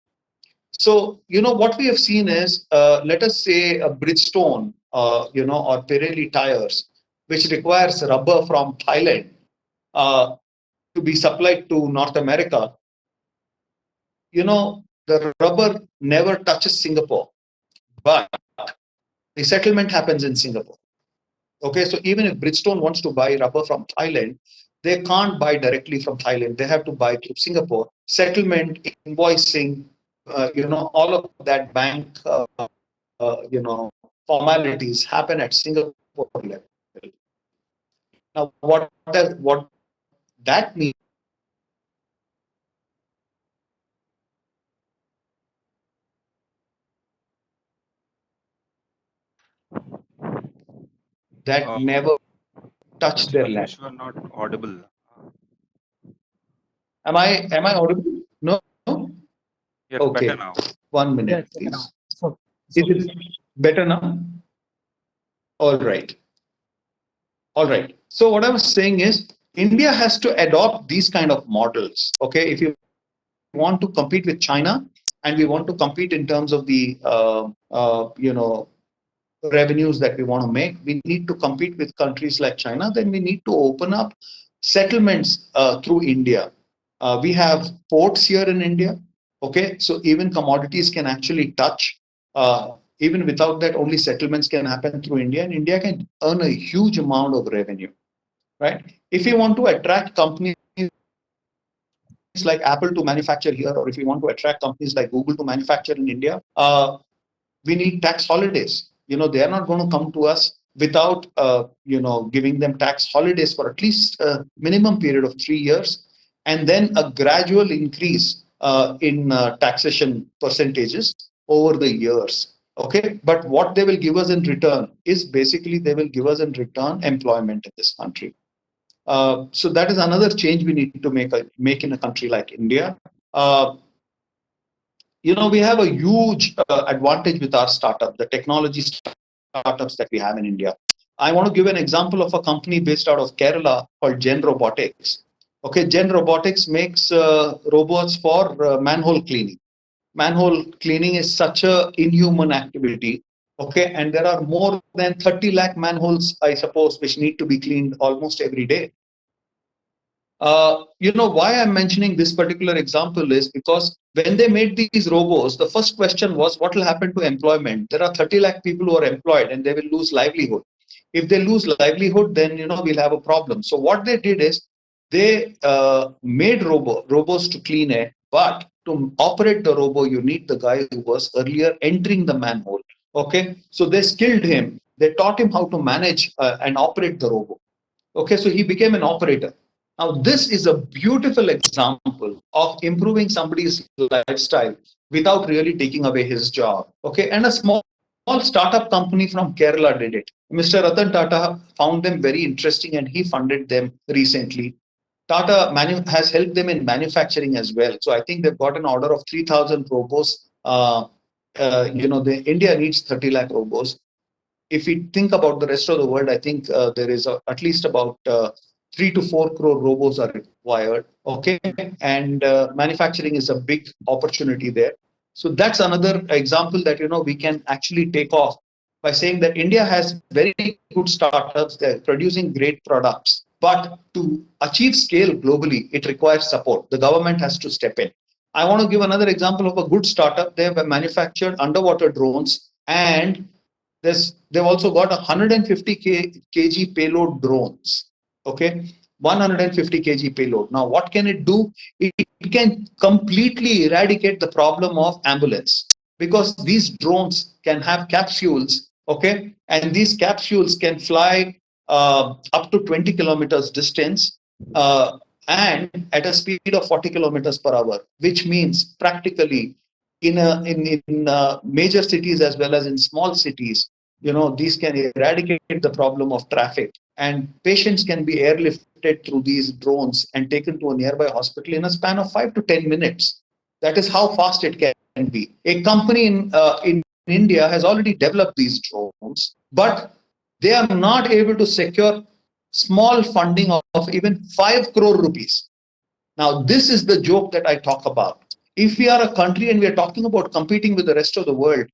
So, what we have seen is, let us say a Bridgestone, or Pirelli tires, which requires rubber from Thailand to be supplied to North America. The rubber never touches Singapore, but the settlement happens in Singapore. Okay, so even if Bridgestone wants to buy rubber from Thailand, they can't buy directly from Thailand. They have to buy through Singapore. Settlement, invoicing, all of that bank, formalities happen at Singapore level. Now, what that means that never touch their land. Rajesh, you are not audible. Am I audible? No. Yes, Okay. better now. 1 minute, Yes, please. so Is it better now? All right. All right. So what I was saying is, India has to adopt these kind of models. Okay, if you want to compete with China, and we want to compete in terms of the revenues that we want to make, we need to compete with countries like China. Then we need to open up settlements through India. We have ports here in India. Okay, so even commodities can actually touch. Even without that, only settlements can happen through India, and India can earn a huge amount of revenue. Right? If you want to attract companies like Apple to manufacture here, or if you want to attract companies like Google to manufacture in India, we need tax holidays. They are not going to come to us without, giving them tax holidays for at least a minimum period of 3 years, and then a gradual increase in taxation percentages over the years. Okay, but what they will give us in return is basically they will give us in return employment in this country. So that is another change we need to make in a country like India. We have a huge advantage with our startup, the technology startups that we have in India. I want to give an example of a company based out of Kerala called Gen Robotics. Okay, Gen Robotics makes robots for manhole cleaning. Manhole cleaning is such a inhuman activity. Okay, and there are more than 30 lakh manholes, I suppose, which need to be cleaned almost every day. Why I'm mentioning this particular example is because when they made these robots, the first question was, what will happen to employment? There are 30 lakh people who are employed and they will lose livelihood. If they lose livelihood, then we'll have a problem. So what they did is they made robots to clean it, but to operate the robo, you need the guy who was earlier entering the manhole. Okay, so they skilled him. They taught him how to manage and operate the robo. Okay, so he became an operator. Now, this is a beautiful example of improving somebody's lifestyle without really taking away his job. Okay, and a small startup company from Kerala did it. Mr. Ratan Tata found them very interesting and he funded them recently. Tata has helped them in manufacturing as well. So I think they've got an order of 3,000 robots. India needs 30 lakh robots. If we think about the rest of the world, I think there is at least about 3 to 4 crore robots are required. Okay, and manufacturing is a big opportunity there. So that's another example that we can actually take off by saying that India has very good startups. They're producing great products, but to achieve scale globally, it requires support. The government has to step in. I want to give another example of a good startup. They have manufactured underwater drones, and they've also got 150 kg payload drones. Okay, 150 kg payload. Now, what can it do? It can completely eradicate the problem of ambulance, because these drones can have capsules. Okay, and these capsules can fly up to 20 kilometers distance and at a speed of 40 kilometers per hour, which means practically in major cities as well as in small cities, these can eradicate the problem of traffic, and patients can be airlifted through these drones and taken to a nearby hospital in a span of 5 to 10 minutes. That is how fast it can be. A company in India has already developed these drones, but they are not able to secure small funding of even 5 crore rupees. Now, this is the joke that I talk about. If we are a country and we are talking about competing with the rest of the world,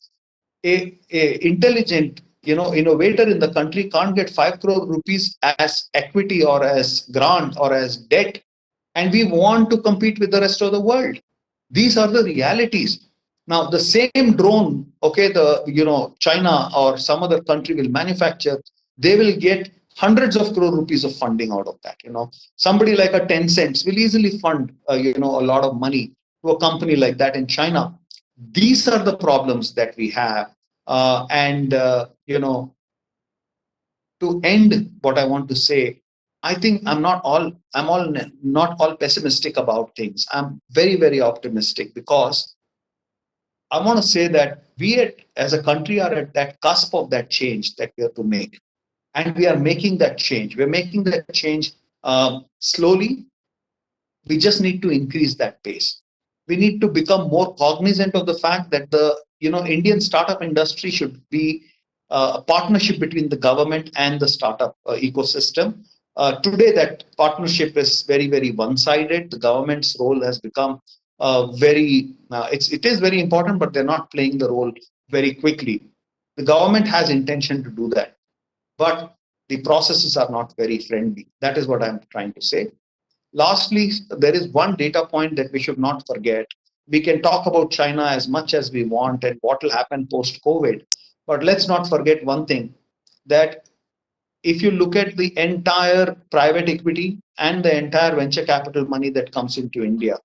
a intelligent innovator in the country can't get 5 crore rupees as equity or as grant or as debt, and we want to compete with the rest of the world. These are the realities. Now, the same drone, okay, China or some other country will manufacture, they will get hundreds of crore rupees of funding out of that. Somebody like a Tencent will easily fund a lot of money to a company like that in China. These are the problems that we have, and to end what I want to say, I think I'm not all pessimistic about things. I'm very, very optimistic, because I want to say that we as a country are at that cusp of that change that we have to make, and we are making that change. We're making that change slowly. We just need to increase that pace. We need to become more cognizant of the fact that the Indian startup industry should be a partnership between the government and the startup ecosystem. Today, that partnership is very, very one-sided. The government's role has become it is very important, but they're not playing the role very quickly. The government has intention to do that, but the processes are not very friendly. That is what I'm trying to say. Lastly, there is one data point that we should not forget. We can talk about China as much as we want and what will happen post-COVID, but let's not forget one thing, that if you look at the entire private equity and the entire venture capital money that comes into India,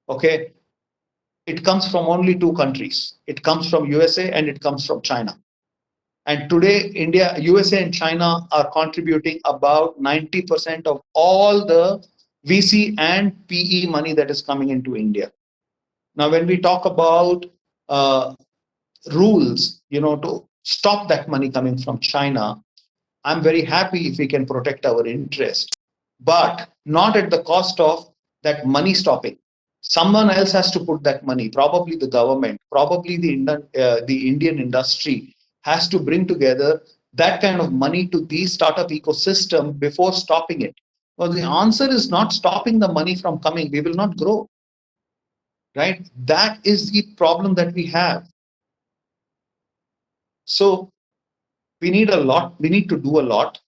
okay, it comes from only two countries. It comes from USA and it comes from China. And today, India, USA and China are contributing about 90% of all the VC and PE money that is coming into India. Now, when we talk about rules, to stop that money coming from China, I'm very happy if we can protect our interest, but not at the cost of that money stopping. Someone else has to put that money, probably the government, probably the Indian industry has to bring together that kind of money to the startup ecosystem before stopping it? Well, the answer is not stopping the money from coming. We will not grow, right? That is the problem that we have. So we need a lot. We need to do a lot.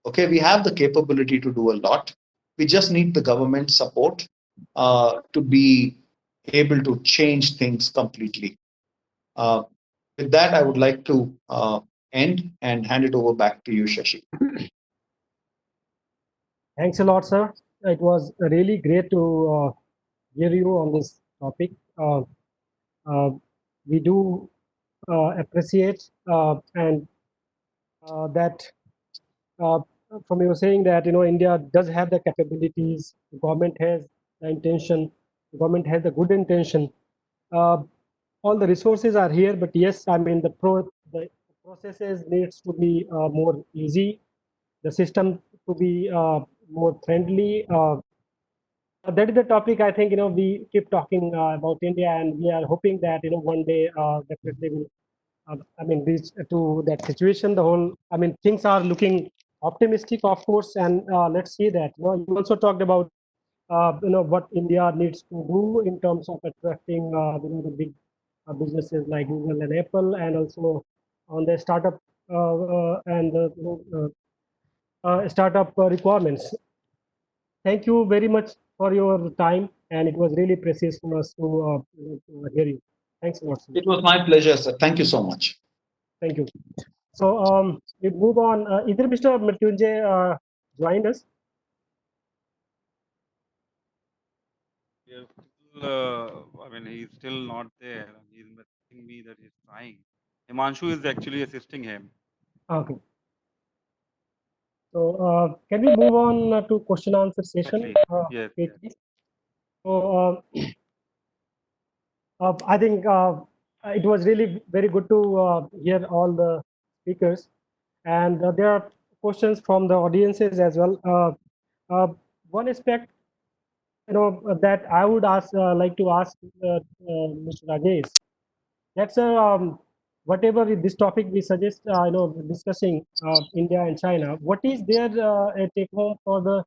Okay, we have the capability to do a lot. We just need the government support to be able to change things completely. Uh, with that, I would like to end and hand it over back to you, Shashi. Thanks a lot, sir. It was really great to hear you on this topic. We do appreciate and that from you saying that India does have the capabilities, the government has the intention, the government has the good intention. All the resources are here, but yes, I mean the processes needs to be more easy, the system to be more friendly. That is the topic. I think we keep talking about India, and we are hoping that one day definitely will I mean reach to that situation. The whole things are looking optimistic, of course, and let's see that. You also talked about what India needs to do in terms of attracting the big businesses like Google and Apple, and also on the startup and the startup requirements. Thank you very much for your time, and it was really precious for us to hear you. Thanks a lot, sir. It was my pleasure, sir. Thank you so much. Thank you. So we move on. Either Mr. Mrityunjay joined us. Yeah, still, I mean, he's still not there. He's messaging me that he's trying. Himanshu is actually assisting him. Okay. So can we move on to question answer session? Yes. Please? So I think it was really very good to hear all the speakers, and there are questions from the audiences as well. One aspect, that I would like to ask Mr. Rajesh. That's whatever this topic we suggest, discussing India and China. What is their take home for the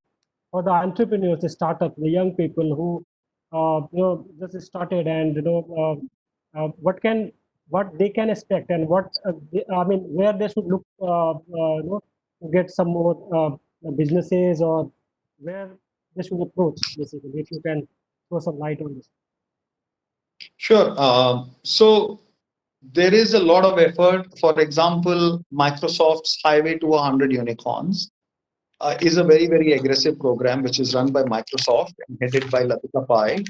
entrepreneurs, the startup, the young people who just started, and what they can expect, and what where they should look to get some more businesses, or where they should approach, basically, if you can throw some light on this. Sure. So there is a lot of effort. For example, Microsoft's Highway to 100 Unicorns is a very, very aggressive program which is run by Microsoft and headed by Latika Pai.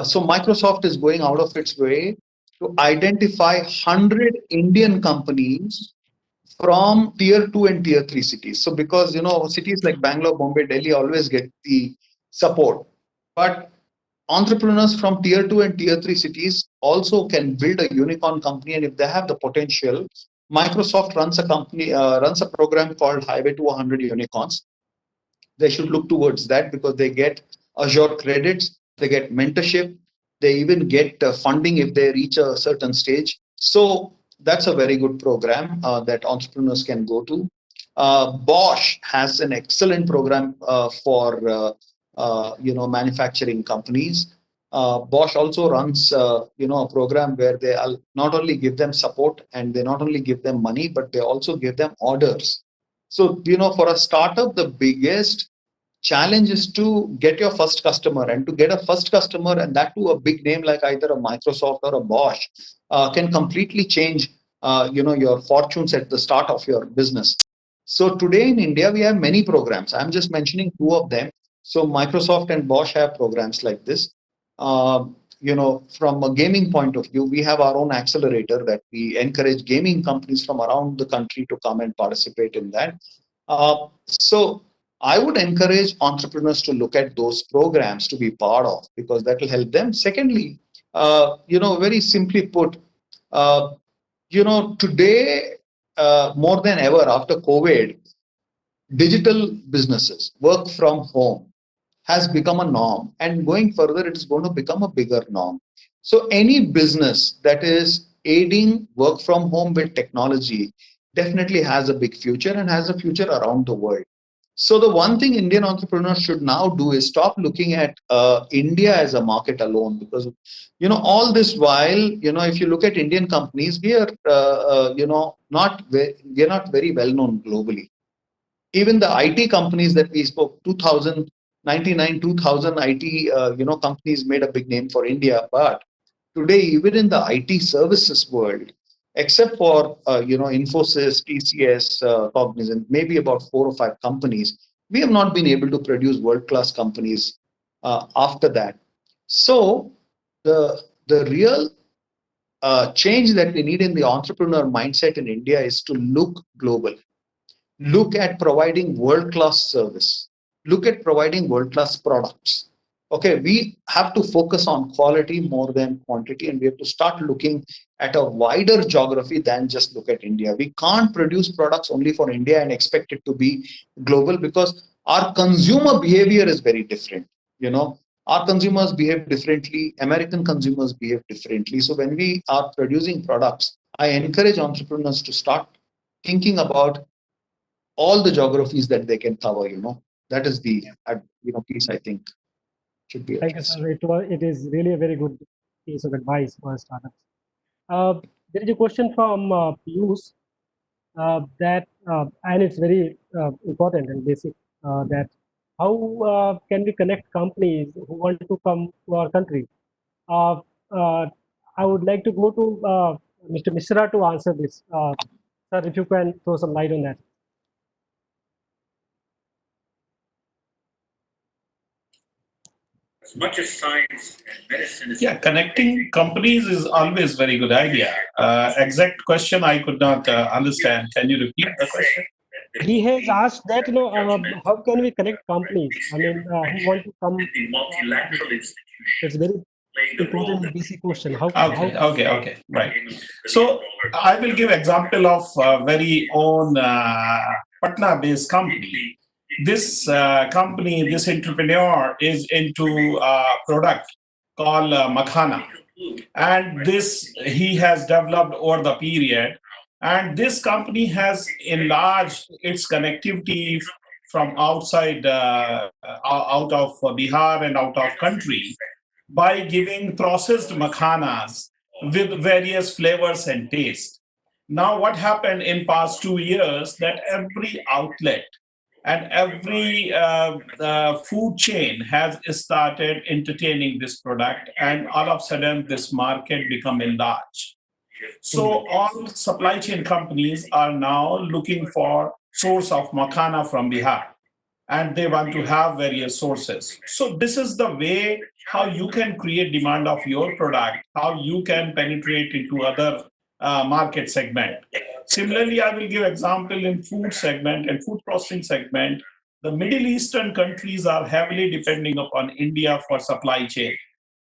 So Microsoft is going out of its way to identify 100 Indian companies from tier 2 and tier 3 cities. So because cities like Bangalore, Bombay, Delhi always get the support, but entrepreneurs from tier 2 and tier 3 cities also can build a unicorn company, and if they have the potential, Microsoft runs a program called Highway to 100 Unicorns. They should look towards that because they get Azure credits, they get mentorship, they even get funding if they reach a certain stage. So that's a very good program that entrepreneurs can go to. Bosch has an excellent program for manufacturing companies. Bosch also runs a program where they not only give them support and they not only give them money, but they also give them orders. So for a startup, the biggest challenge is to get your first customer, and to get a first customer, and that to a big name like either a Microsoft or a Bosch, can completely change your fortunes at the start of your business. So today in India we have many programs. I'm just mentioning two of them. So Microsoft and Bosch have programs like this. From a gaming point of view, we have our own accelerator that we encourage gaming companies from around the country to come and participate in that. So I would encourage entrepreneurs to look at those programs to be part of, because that will help them. Secondly, very simply put, today, more than ever after COVID, digital businesses, work from home has become a norm, and going further, it is going to become a bigger norm. So any business that is aiding work from home with technology definitely has a big future and has a future around the world. So the one thing Indian entrepreneurs should now do is stop looking at India as a market alone, because all this while, if you look at Indian companies, we are we're not very well known globally. Even the IT companies that we spoke, 2000 IT companies made a big name for India, but today, even in the IT services world, except for Infosys, TCS, Cognizant, maybe about 4 or 5 companies, we have not been able to produce world-class companies after that. So the real change that we need in the entrepreneur mindset in India is to look global. Look at providing world-class service. Look at providing world-class products. Okay, we have to focus on quality more than quantity, and we have to start looking at a wider geography than just look at India. We can't produce products only for India and expect it to be global, because our consumer behavior is very different. Our consumers behave differently. American consumers behave differently. So when we are producing products, I encourage entrepreneurs to start thinking about all the geographies that they can cover. That is the piece I think should be Thank you, addressed. sir. It is really a very good piece of advice for startups. There is a question from Piyush and it's very important and basic, that how can we connect companies who want to come to our country? Uh, uh, I would like to go to Mr. Mishra to answer this. Sir, if you can throw some light on that. As much as science and medicine is. Yeah, connecting companies is always very good idea. Exact question I could not understand. Can you repeat the question? He has asked that, how can we connect companies? I mean, who want to come The to our multilateral country? institution It's very playing the role important that. basic question. Okay, right. So I will give example of very own Patna-based company. This company, this entrepreneur is into product called Makhana, and this he has developed over the period. And this company has enlarged its connectivity from outside, out of Bihar and out of country, by giving processed makhanas with various flavors and taste. Now, what happened in past 2 years, that every outlet and every food chain has started entertaining this product, and all of a sudden this market become enlarged. So all supply chain companies are now looking for source of makhana from Bihar, and they want to have various sources. So this is the way how you can create demand of your product, how you can penetrate into other market segment. Similarly, I will give example in food segment and food processing segment. The Middle Eastern countries are heavily depending upon India for supply chain.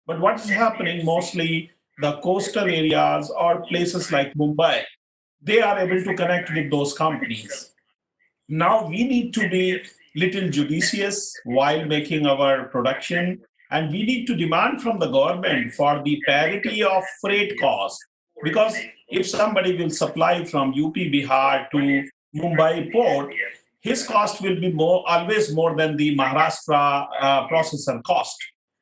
But what is happening mostly, the coastal areas or places like Mumbai, they are able to connect with those companies. Now we need to be little judicious while making our production, and we need to demand from the government for the parity of freight cost, because if somebody will supply from UP Bihar to Mumbai port, his cost will be always more than the Maharashtra processor cost.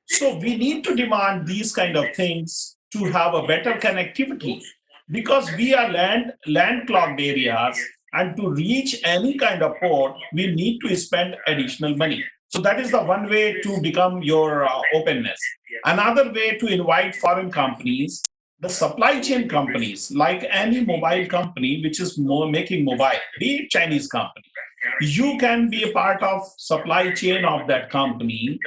So we need to demand these kind of things to have a better connectivity, because we are landlocked areas, and to reach any kind of port we need to spend additional money. So that is the one way to become your openness. Another way to invite foreign companies, the supply chain companies, like any mobile company which is making mobile, be it Chinese company, you can be a part of supply chain of that company.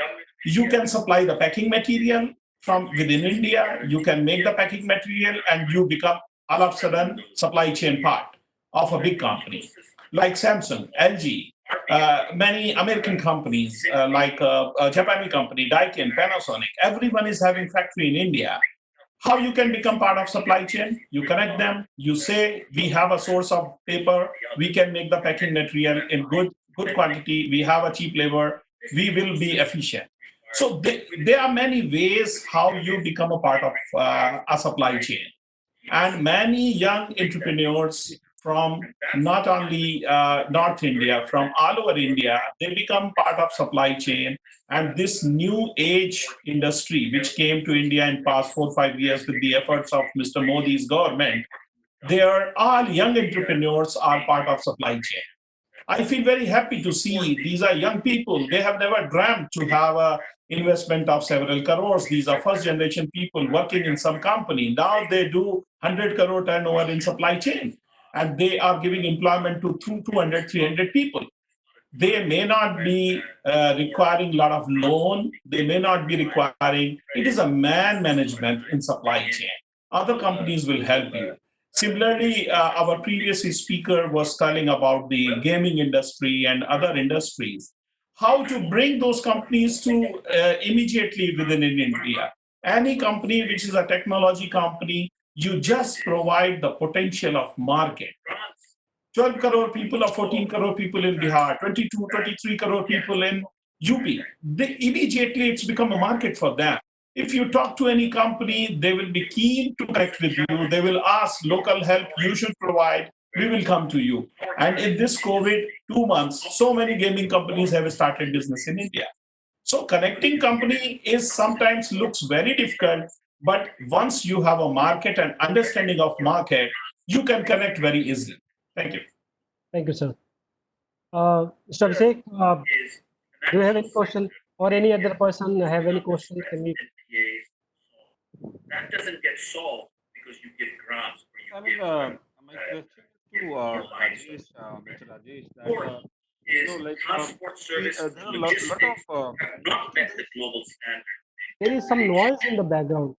You can supply the packing material from within India, you can make the packing material, and you become all of a sudden supply chain part of a big company like Samsung, LG, many American companies like a Japanese company, Daikin, Panasonic. Everyone is having factory in India. How you can become part of supply chain? You connect them. You say we have a source of paper. We can make the packing material in good quantity. We have a cheap labor. We will be efficient. So there are many ways how you become a part of a supply chain. And many young entrepreneurs from not only North India, from all over India. They become part of supply chain. And this new age industry, which came to India in past 4 or 5 years with the efforts of Mr. Modi's government, they are all young entrepreneurs are part of supply chain. I feel very happy to see these are young people. They have never dreamt to have a investment of several crores. These are first generation people working in some company. Now they do 100 crore turnover in supply chain, and they are giving employment to 200, 300 people. They may not be requiring a lot of loan. They may not be requiring, it is a man management in supply chain. Other companies will help you. Similarly, our previous speaker was telling about the gaming industry and other industries, how to bring those companies to immediately within in India. Any company which is a technology company, you just provide the potential of market. 12 crore people or 14 crore people in Bihar, 22, 23 crore people in UP. Immediately it's become a market for them. If you talk to any company, they will be keen to connect with you. They will ask local help you should provide. We will come to you. And in this COVID 2 months, so many gaming companies have started business in India. So connecting company is sometimes looks very difficult, but once you have a market and understanding of market, you can connect very easily. Thank you. Thank you, sir. Mr. Abhishek, do you have any question, or any other person have any question? Can we? That doesn't get solved because you give grants. I mean, my question is to Rajesh, Mr. Rajesh, that like transport service there are a and lot logistics of have not met the global standard. There is some noise in the background.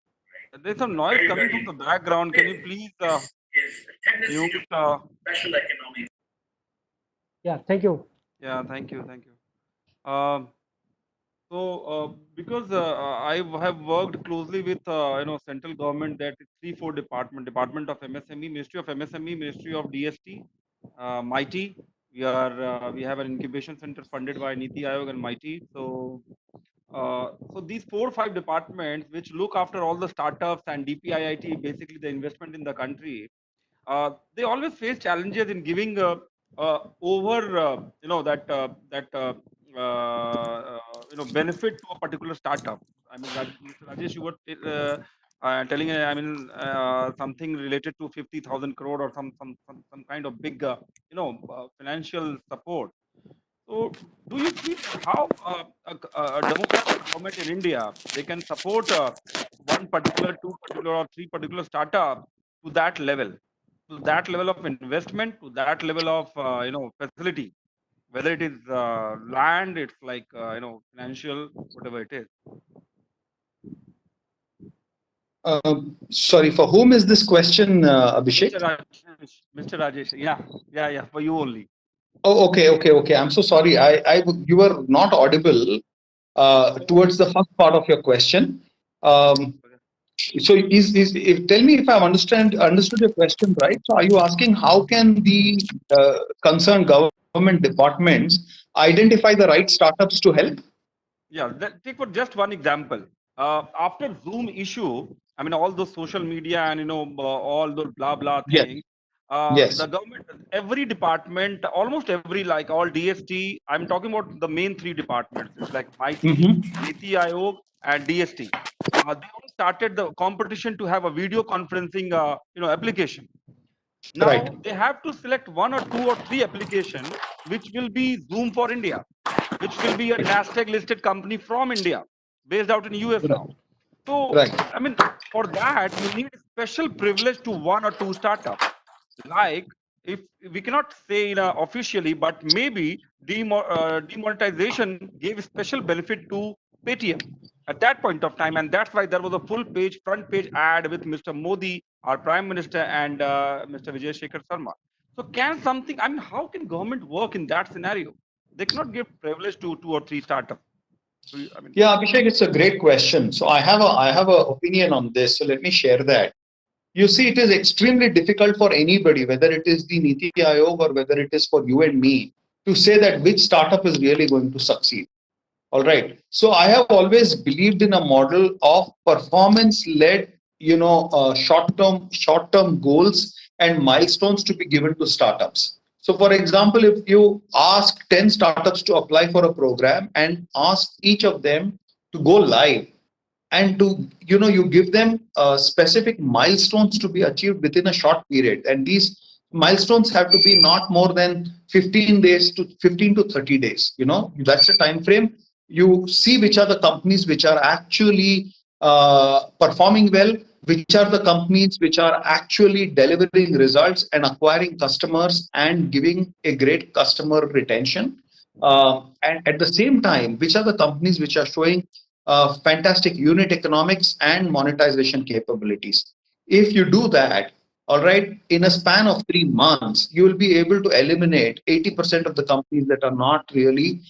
there's some noise coming from the background. Can you please Is a tendency mute? to special economic. Yeah, thank you. Yeah, thank you, thank you. Because I have worked closely with central government, that is 3-4 department of MSME, Ministry of MSME, Ministry of DST, MIghty. We have an incubation center funded by Niti Aayog and MIghty. So these 4 or 5 departments which look after all the startups and DPIIT, basically the investment in the country, they always face challenges in giving over benefit to a particular startup. I mean, Mr. Rajesh, you were telling something related to 50,000 crore or some kind of big financial support. So, do you feel that how a democratic government in India, they can support one particular, two particular, or three particular startup to that level? To that level of investment, to that level of facility, whether it is land, it's like financial, whatever it is. Sorry, for whom is this question, Abhishek? Mr. Rajesh, yeah, for you only. Oh, okay. I'm so sorry. You were not audible towards the first part of your question. So tell me if I've understood your question right. So are you asking how can the concerned government departments identify the right startups to help? Yeah, take for just one example. After Zoom issue, I mean, all those social media and all those blah blah things. Yes. The government, every department, almost every, like all DST. I'm talking about the main 3 departments. It's like MIghty, Niti Aayog, and DST. They all started the competition to have a video conferencing, application. Now Right. they have to select 1 or 2 or 3 application, which will be Zoom for India, which will be a NASDAQ listed company from India, based out in US now. So, Right. I mean, for that, you need special privilege to 1 or 2 startup. Like, if we cannot say officially, but maybe demonetization gave special benefit to Paytm at that point of time, and that's why there was a front page ad with Mr. Modi, our Prime Minister, and Mr. Vijay Shekhar Sharma. So, can something? I mean, how can government work in that scenario? They cannot give privilege to 2 or 3 startups. Yeah, Abhishek, it's a great question. So I have a opinion on this. So let me share that. You see, it is extremely difficult for anybody, whether it is the Niti Aayog or whether it is for you and me, to say that which startup is really going to succeed. All right. So I have always believed in a model of performance-led, short-term goals and milestones to be given to startups. So for example, if you ask 10 startups to apply for a program and ask each of them to go live, and to you give them specific milestones to be achieved within a short period, and these milestones have to be not more than 15 to 30 days. That's the time frame. You see which are the companies which are actually performing well, which are the companies which are actually delivering results and acquiring customers and giving a great customer retention, and at the same time, which are the companies which are showing fantastic unit economics and monetization capabilities. If you do that, all right, in a span of 3 months, you will be able to eliminate 80% of the companies that are not really,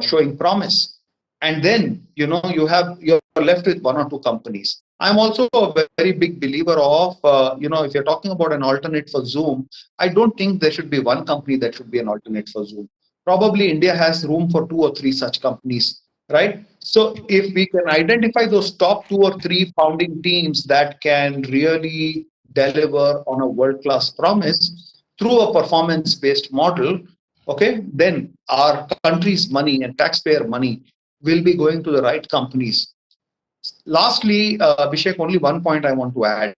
showing promise. And then, you're left with one or two companies. I'm also a very big believer of, if you're talking about an alternate for Zoom, I don't think there should be one company that should be an alternate for Zoom. Probably India has room for 2 or 3 such companies, right? So if we can identify those top 2 or 3 founding teams that can really deliver on a world-class promise through a performance-based model, okay, then our country's money and taxpayer money will be going to the right companies. Lastly, Abhishek, only one point I want to add.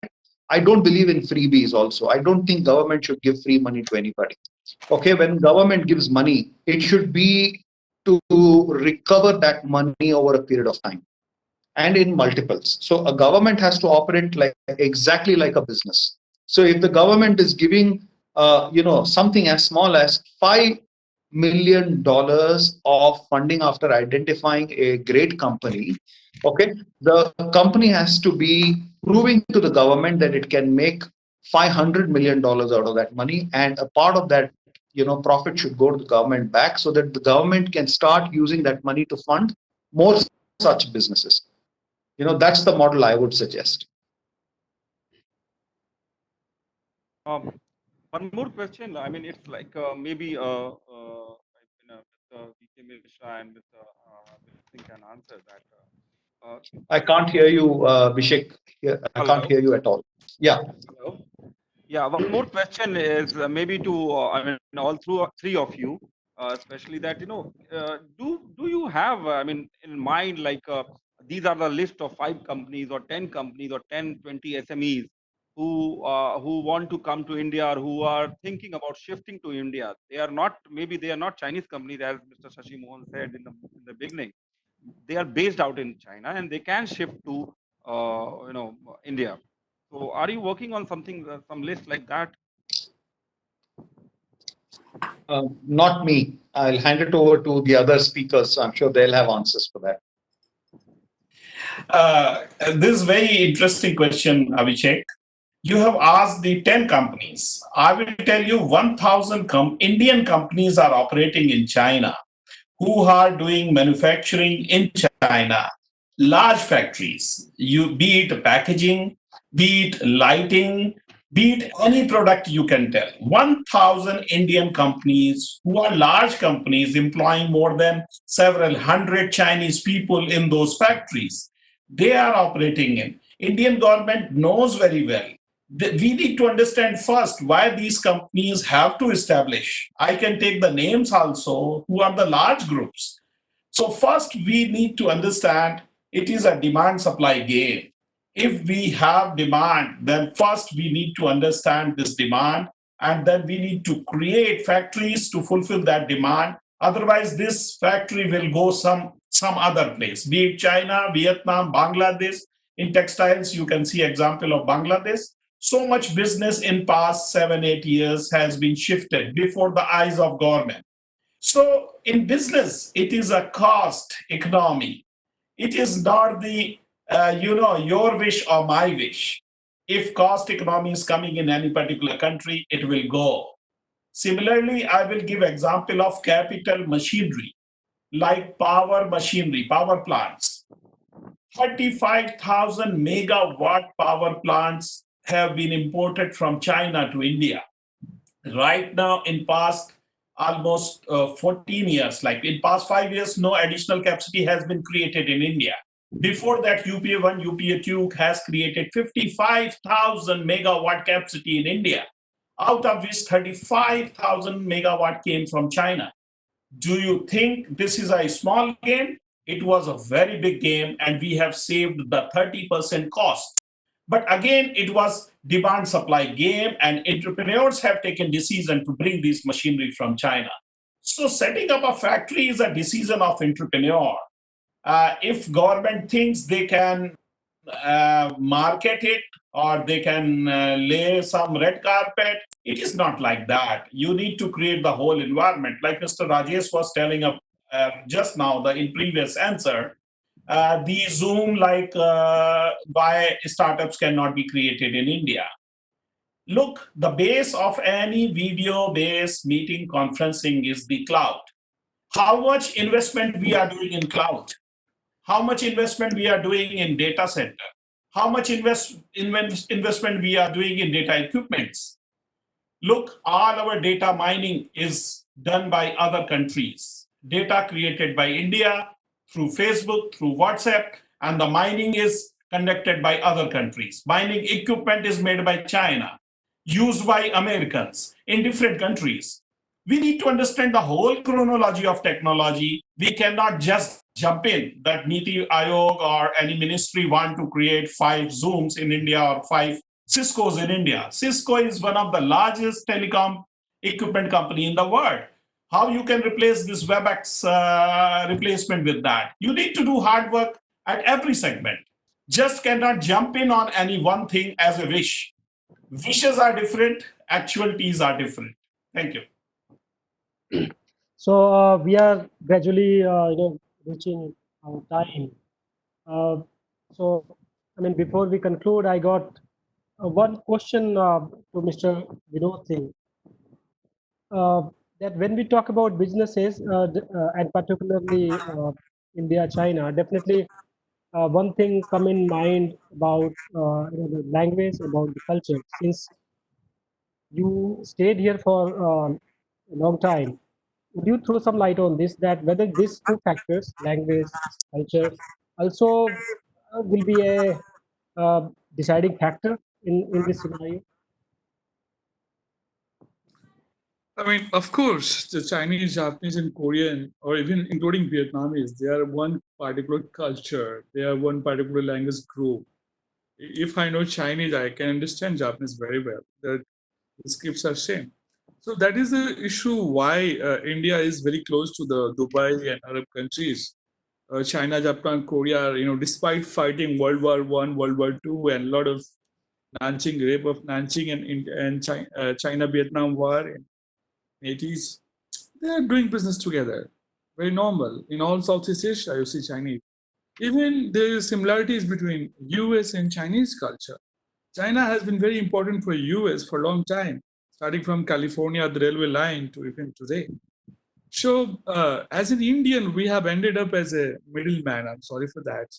I don't believe in freebies also. I don't think government should give free money to anybody. Okay, when government gives money, it should be to recover that money over a period of time and in multiples. So a government has to operate like exactly like a business. So if the government is giving, something as small as $5 million of funding after identifying a great company, okay, the company has to be proving to the government that it can make $500 million out of that money, and a part of that, profit should go to the government back so that the government can start using that money to fund more such businesses. That's the model I would suggest. Um, One more question. I mean, it's like maybe VK Mishra and Mr. Singh can answer that. I can't hear you, Bishek. I can't Hello. hear you at all. Yeah. Hello. Yeah, one more question is maybe to I mean all through three of you, especially that do you have I mean in mind like these are the list of 5 companies or 10 companies or 10, 20 SMEs who want to come to India or who are thinking about shifting to India. They are not Chinese companies as Mr. Shashi Mohan said in the beginning. They are based out in China and they can shift to India. So are you working on something, some list like that? Not me. I'll hand it over to the other speakers. I'm sure they'll have answers for that. This is very interesting question, Abhishek. You have asked the 10 companies. I will tell you 1,000 Indian companies are operating in China who are doing manufacturing in China, large factories, be it packaging, be it lighting, be it any product you can tell. 1,000 Indian companies who are large companies employing more than several hundred Chinese people in those factories. They are operating in. Indian government knows very well. We need to understand first why these companies have to establish. I can take the names also, who are the large groups. So first we need to understand it is a demand supply game. If we have demand, then first we need to understand this demand, and then we need to create factories to fulfill that demand. Otherwise, this factory will go some other place, be it China, Vietnam, Bangladesh. In textiles, you can see example of Bangladesh. So much business in past 7, 8 years has been shifted before the eyes of government. So in business, it is a cost economy. It is not the your wish or my wish. If cost economy is coming in any particular country, it will go. Similarly, I will give example of capital machinery like power machinery, power plants. 35,000 megawatt power plants have been imported from China to India. Right now, in past almost 14 years, like in past 5 years, no additional capacity has been created in India. Before that, UPA 1, UPA 2 has created 55,000 megawatt capacity in India, out of which 35,000 megawatt came from China. Do you think this is a small game? It was a very big game, and we have saved the 30% cost. But again, it was demand supply game, and entrepreneurs have taken decision to bring this machinery from China. So setting up a factory is a decision of entrepreneur. If government thinks they can market it, or they can lay some red carpet, it is not like that. You need to create the whole environment. Like Mr. Rajesh was telling just now, in previous answer, the Zoom why startups cannot be created in India. Look, the base of any video-based meeting conferencing is the cloud. How much investment we are doing in cloud? How much investment we are doing in data center? How much investment we are doing in data equipments? Look, all our data mining is done by other countries. Data created by India through Facebook, through WhatsApp, and the mining is conducted by other countries. Mining equipment is made by China, used by Americans in different countries. We need to understand the whole chronology of technology. We cannot just jump in that Niti Aayog or any ministry want to create 5 Zooms in India or 5 Cisco's in India. Cisco is one of the largest telecom equipment company in the world. How you can replace this WebEx replacement with that? You need to do hard work at every segment. Just cannot jump in on any one thing as a wish. Wishes are different, actualities are different. Thank you. So we are gradually, reaching our time. So, I mean, before we conclude, I got one question to Mr. Vinod Singh. That when we talk about businesses, and particularly India, China, definitely one thing come in mind about the language, about the culture. Since you stayed here for a long time, would you throw some light on this, that whether these two factors, language, culture, also will be a deciding factor in this scenario? I mean, of course, the Chinese, Japanese, and Korean, or even including Vietnamese, they are one particular culture. They are one particular language group. If I know Chinese, I can understand Japanese very well. The scripts are same. So that is the issue why India is very close to the Dubai and Arab countries. China, Japan, Korea, despite fighting World War One, World War Two, and a lot of Nanjing, rape of Nanjing, and China Vietnam War in 80s, they are doing business together. Very normal. In all Southeast Asia, you see Chinese. Even there is similarities between US and Chinese culture. China has been very important for US for a long time, starting from California, the railway line, to even today. So, as an Indian, we have ended up as a middleman. I'm sorry for that.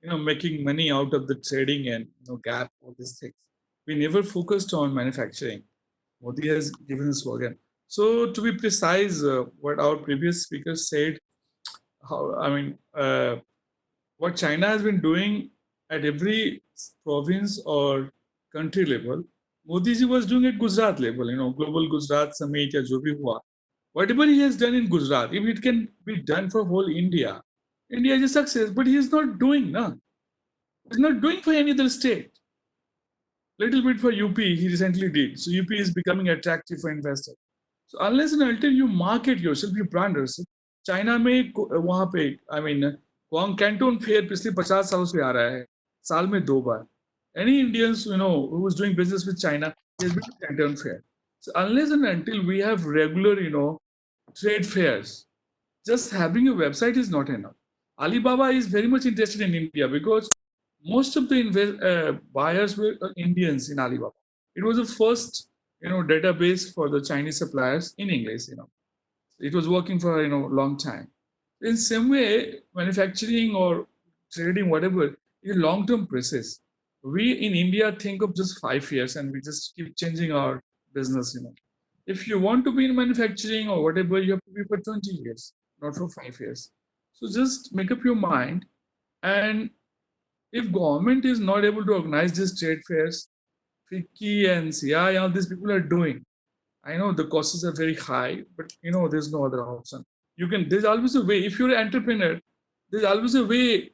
Making money out of the trading and gap, all these things. We never focused on manufacturing. Modi has given a slogan. So, to be precise, what our previous speaker said, what China has been doing at every province or country level, Modi ji was doing at Gujarat level, Global Gujarat Summit ya jo bhi hua. Whatever he has done in Gujarat, if it can be done for whole India, India is a success, but he is not doing, no. He's not doing for any other state. Little bit for UP, he recently did. So UP is becoming attractive for investors. So unless and until you market yourself, you brand yourself, China में वहाँ पे, I mean, Guang Canton Fair पिछले 50 सालों से आ रहा है, साल में 2 बार. Any Indians who is doing business with China, he has been to Canton Fair. So unless and until we have regular trade fairs, just having a website is not enough. Alibaba is very much interested in India because most of the buyers were Indians in Alibaba. It was the first database for the Chinese suppliers in English. It was working for a long time. In same way, manufacturing or trading, whatever, is a long-term process. We in India think of just 5 years and we just keep changing our business. If you want to be in manufacturing or whatever, you have to be for 20 years, not for 5 years. So just make up your mind and If government is not able to organize these trade fairs, FICCI and CI, all these people are doing. I know the costs are very high, but there's no other option. There's always a way. If you're an entrepreneur, there's always a way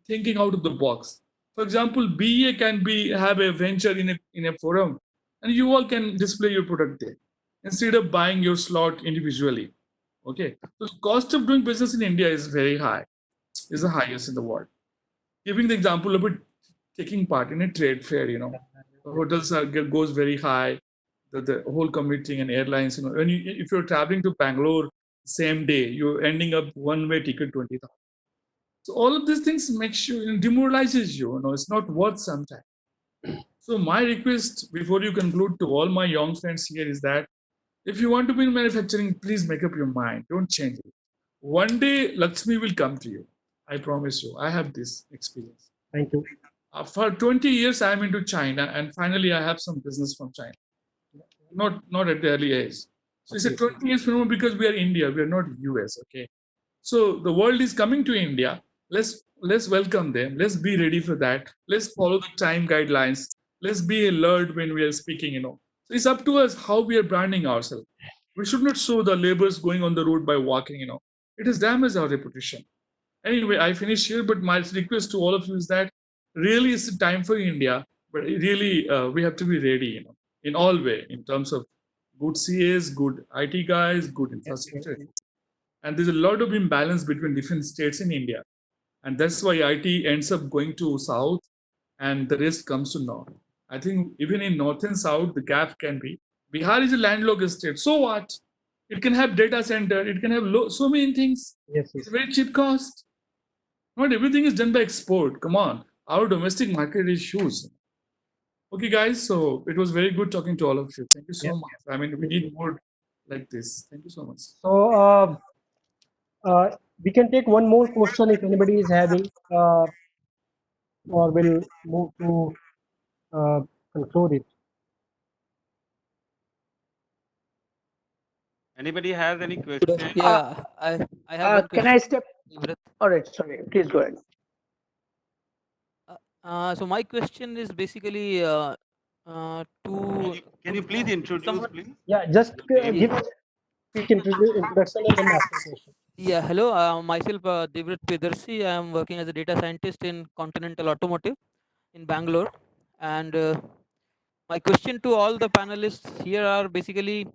thinking out of the box. For example, BA can have a venture in a forum, and you all can display your product there instead of buying your slot individually. Okay, so the cost of doing business in India is very high, is the highest in the world. Giving the example of taking part in a trade fair, hotels goes very high, the whole commuting and airlines, if you're traveling to Bangalore same day, you're ending up one-way ticket 20,000. So all of these things makes you, demoralizes you. It's not worth sometimes. So my request before you conclude to all my young friends here is that if you want to be in manufacturing, please make up your mind. Don't change it. One day Lakshmi will come to you. I promise you. I have this experience. Thank you. For 20 years, I'm into China, and finally I have some business from China. Not at the early age. So it's a 20 years from now because we are India. We are not US. Okay. So the world is coming to India. Let's welcome them. Let's be ready for that. Let's follow the time guidelines. Let's be alert when we are speaking. So it's up to us how we are branding ourselves. We should not show the labors going on the road by walking. It has damaged our reputation. Anyway, I finish here, but my request to all of you is that really it's time for India, but really we have to be ready, in all way, in terms of good CAs, good IT guys, good infrastructure. And there's a lot of imbalance between different states in India. And that's why IT ends up going to south and the rest comes to north. I think even in north and south, the gap can be. Bihar is a landlocked state. So what? It can have data center. It can have so many things. Yes, It's a very cheap cost. Not everything is done by export. Come on. Our domestic market is huge. Okay, guys. So it was very good talking to all of you. Thank you so much. I mean, we need more like this. Thank you so much. So we can take one more question if anybody is having, or we'll move to conclude it. Anybody has any question? Yeah, I have one Can question. I step? Devrat. All right, sorry. Please go ahead. So my question is basically to Can you please introduce, someone. please? Yeah, just Maybe. give a quick introduction and then ask the question. Yeah, hello. Myself, Devrat Pedarsi. I am working as a data scientist in Continental Automotive in Bangalore, and my question to all the panelists here are basically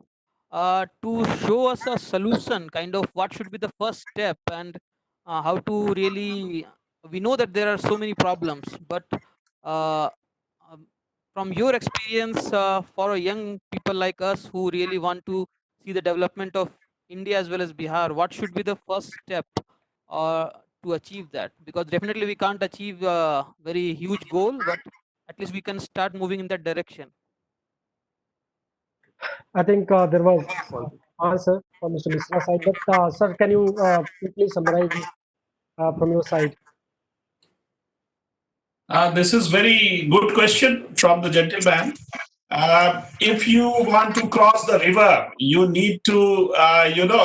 to show us a solution, kind of what should be the first step, and how to really. We know that there are so many problems, but uh, from your experience, for young people like us who really want to see the development of India as well as Bihar, what should be the first step to achieve that? Because definitely we can't achieve a very huge goal, but at least we can start moving in that direction. I think there was answer from Mr. Misra's side, but sir, can you quickly summarize it from your side? This is very good question from the gentleman. If you want to cross the river, you need to,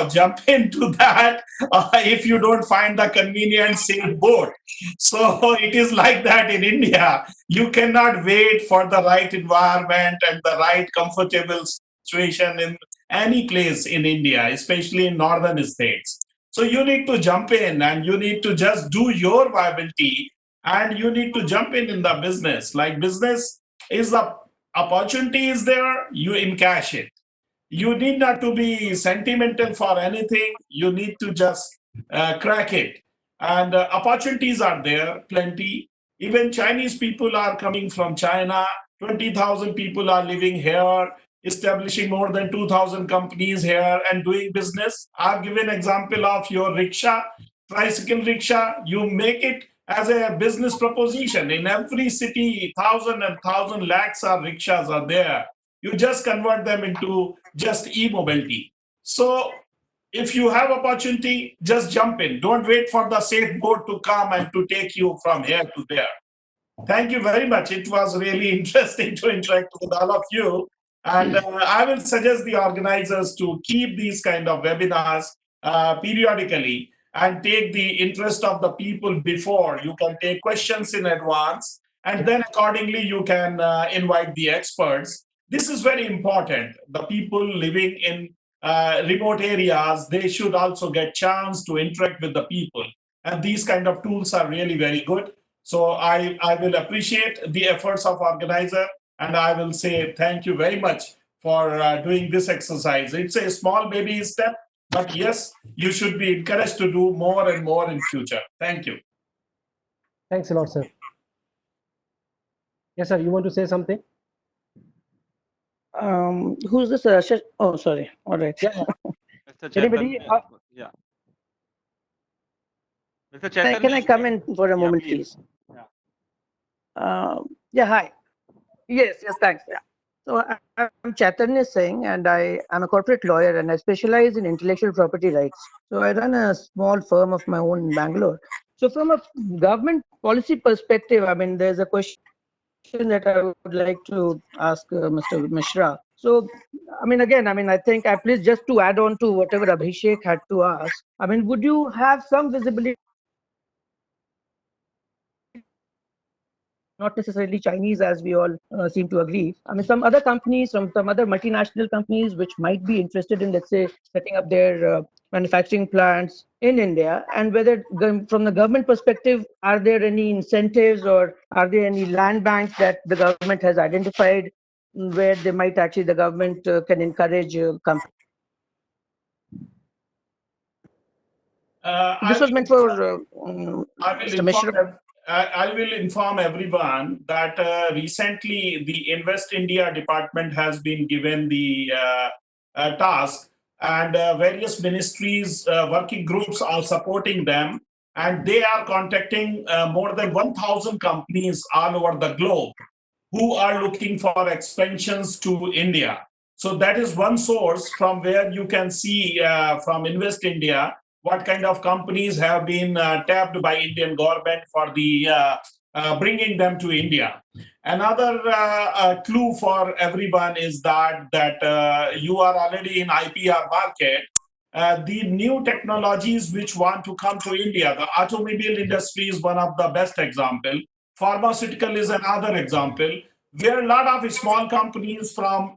jump into that. If you don't find the convenient safe boat, so it is like that in India. You cannot wait for the right environment and the right comfortable situation in any place in India, especially in northern states. So you need to jump in and you need to just do your viability and you need to jump in the business. Like business is the opportunity is there, you encash it. You need not to be sentimental for anything. You need to just crack it. And opportunities are there, plenty. Even Chinese people are coming from China. 20,000 people are living here, establishing more than 2,000 companies here and doing business. I've given example of your rickshaw, tricycle rickshaw. You make it as a business proposition. In every city, thousand and thousand lakhs of rickshaws are there. You just convert them into just e-mobility. So if you have opportunity, just jump in. Don't wait for the safe boat to come and to take you from here to there. Thank you very much. It was really interesting to interact with all of you. And I will suggest the organizers to keep these kind of webinars periodically. and take the interest of the people before. You can take questions in advance, and then accordingly you can invite the experts. This is very important. The people living in remote areas, they should also get chance to interact with the people. And these kind of tools are really very good. So I will appreciate the efforts of organizer, and I will say thank you very much for doing this exercise. It's a small baby step, but yes, you should be encouraged to do more and more in future. Thank you. Thanks a lot, sir. Yes, sir, you want to say something? Who's this? Oh, sorry. All right. Yeah. Mr. Anybody? Chaitanya, yeah. Mr. Chaitanya, Can I come in for a moment, please? Yeah, hi. Yes, thanks. Yeah. So I'm Chaitanya Singh, and I am a corporate lawyer, and I specialize in intellectual property rights. So I run a small firm of my own in Bangalore. So from a government policy perspective, I mean, there's a question that I would like to ask Mr. Mishra. So, I mean, again, I think please just to add on to whatever Abhishek had to ask, I mean, would you have some visibility, not necessarily Chinese, as we all seem to agree. I mean, some other companies, some other multinational companies, which might be interested in, let's say, setting up their manufacturing plants in India, and whether from the government perspective, are there any incentives or are there any land banks that the government has identified where they might actually, the government can encourage companies? This was meant for Mr. Mishra. I will inform everyone that recently the Invest India department has been given the task, and various ministries, working groups are supporting them, and they are contacting more than 1,000 companies all over the globe who are looking for expansions to India. So that is one source from where you can see from Invest India what kind of companies have been tapped by Indian government for the bringing them to India. Another clue for everyone is that you are already in IPR market. The new technologies which want to come to India, the automobile industry is one of the best example. Pharmaceutical is another example, where a lot of small companies from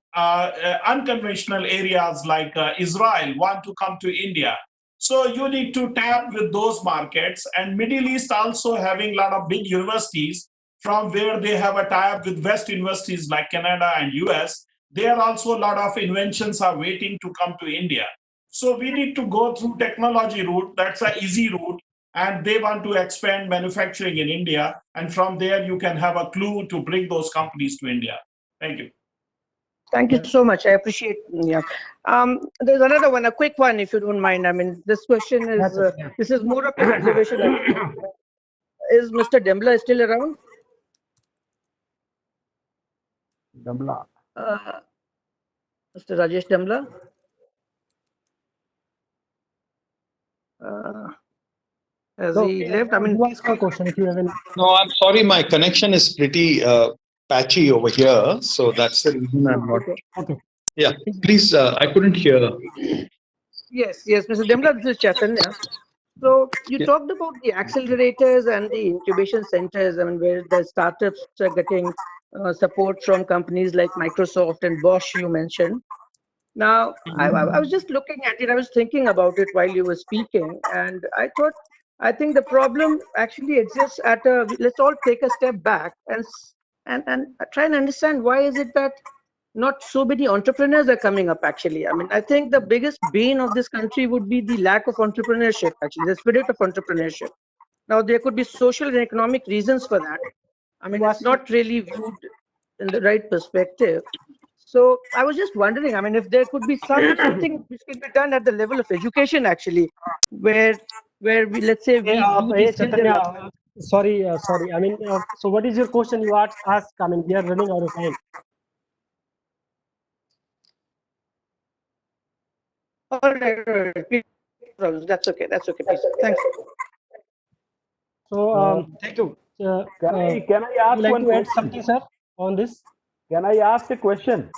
unconventional areas like Israel want to come to India. So you need to tap with those markets, and Middle East also having a lot of big universities from where they have a tie-up with West universities like Canada and US. There are also a lot of inventions are waiting to come to India. So we need to go through technology route. That's an easy route. And they want to expand manufacturing in India. And from there, you can have a clue to bring those companies to India. Thank you. Thank you so much. I appreciate. Yeah. There's another one, a quick one, if you don't mind. I mean, this question is this is more of an observation. Is Mr. Dembla still around? Dembla. Mr. Rajesh Dembla. Has he left? I mean, you ask a question if you have any. No, I'm sorry, my connection is pretty patchy over here, so that's the reason I'm not. Okay. Yeah, please. I couldn't hear. Yes, Mr. Dembla, this is Chaitanya. So you talked about the accelerators and the incubation centers, I mean, where the startups are getting support from companies like Microsoft and Bosch, you mentioned. Now, I was just looking at it, I was thinking about it while you were speaking, and I think the problem actually exists at let's all take a step back and try and understand why is it that not so many entrepreneurs are coming up actually. I mean, I think the biggest bane of this country would be the lack of entrepreneurship, actually, the spirit of entrepreneurship. Now, there could be social and economic reasons for that. I mean, it's not really viewed in the right perspective. So I was just wondering, I mean, if there could be something which can be done at the level of education, actually, where we, let's say, we do these skill development. Sorry. I mean, so what is your question you ask? I mean, we are running out of time. All right. That's okay. Please. Thanks. So, thank you. Can I ask would you like one to add question? something, sir, on this? Can I ask a question?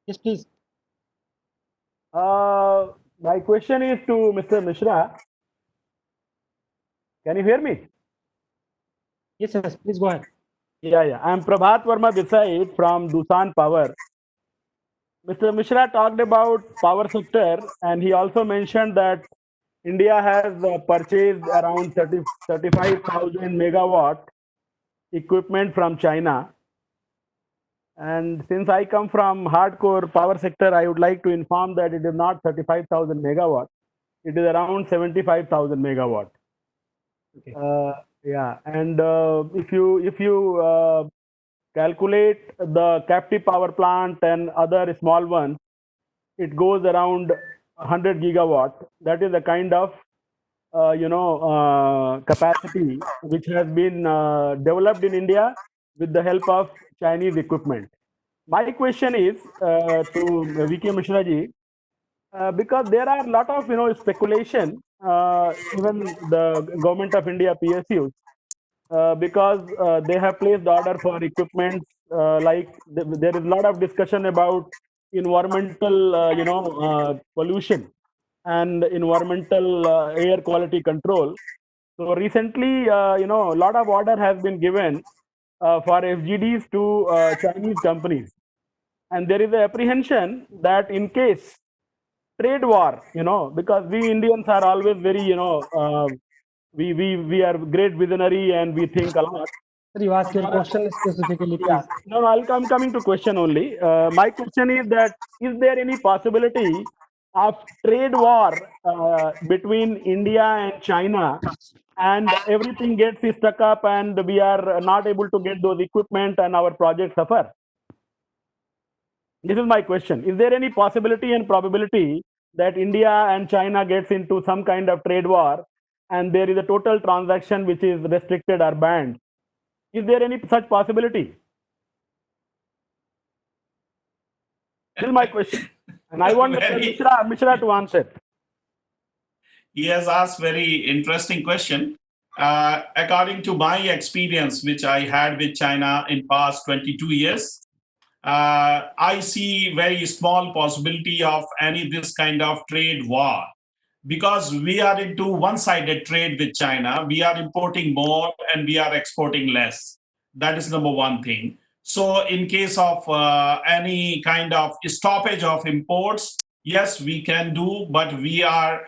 Yes, please. My question is to Mr. Mishra. Can you hear me? Yes, yes, please go ahead. Yeah. I'm Prabhat Verma this side from Doosan Power. Mr. Mishra talked about power sector, and he also mentioned that India has purchased around 35,000 megawatt equipment from China. And since I come from hardcore power sector, I would like to inform that it is not 35,000 megawatt. It is around 75,000 megawatt. Okay. Yeah, and if you calculate the captive power plant and other small ones, it goes around 100 gigawatt. That is the kind of capacity which has been developed in India with the help of Chinese equipment. My question is to VK Mishra ji, because there are a lot of speculation, even the government of India PSUs, because they have placed order for equipment, like there is a lot of discussion about environmental pollution and environmental air quality control. So recently, a lot of order has been given for FGDs to Chinese companies, and there is a apprehension that in case trade war, because we Indians are always very, we are great visionary and we think a lot. Sir, you ask your question specifically, Yeah, please. no, I'm coming to question only. My question is that is there any possibility of trade war between India and China, and everything gets stuck up and we are not able to get those equipment and our projects suffer? This is my question. Is there any possibility and probability that India and China gets into some kind of trade war and there is a total transaction which is restricted or banned? Is there any such possibility? This is my question. And I want Mr. Mishra to answer. He has asked very interesting question. According to my experience, which I had with China in past 22 years, I see very small possibility of any this kind of trade war, because we are into one-sided trade with China. We are importing more and we are exporting less. That is number one thing. So in case of any kind of stoppage of imports, yes, we can do, but we are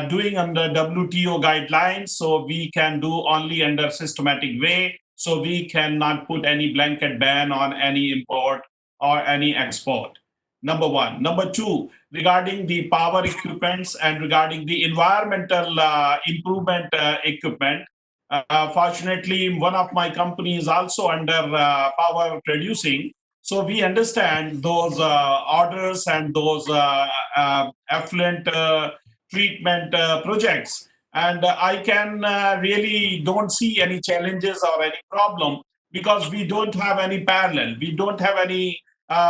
doing under WTO guidelines. So we can do only under systematic way. So we cannot put any blanket ban on any import or any export. Number one. Number two, regarding the power equipments and regarding the environmental improvement equipment. Fortunately, one of my companies also under power producing. So we understand those orders and those effluent treatment projects. And I can really don't see any challenges or any problem, because we don't have any parallel. We don't have any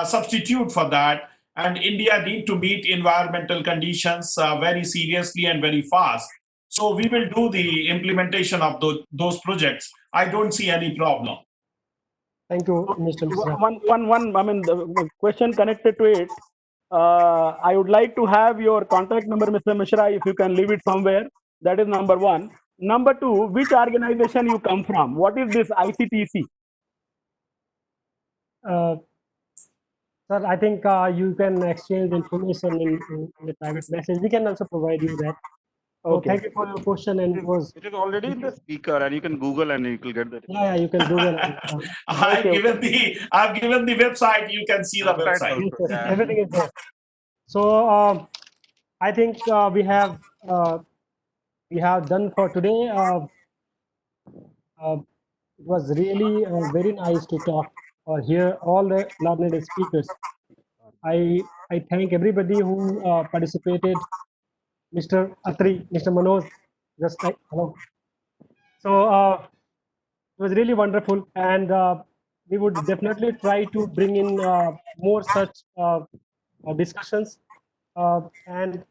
substitute for that. And India need to meet environmental conditions very seriously and very fast. So we will do the implementation of those projects. I don't see any problem. Thank you, Mr. Mishra. I mean, the question connected to it. I would like to have your contact number, Mr. Mishra, if you can leave it somewhere. That is number one. Number two, which organization you come from? What is this ICTC? Sir, I think you can exchange information in a private message. We can also provide you that. So Okay. thank you for your question, and it was. It is already in the speaker, and you can Google and you will get that. Yeah, you can Google. I've given the website. You can see the website. Yes, yes, everything is there. So I think we have done for today. It was really very nice to talk or hear all the learned speakers. I thank everybody who participated. Mr. Atri, Mr. Manoj, just like hello. So it was really wonderful, and we would definitely try to bring in more such discussions and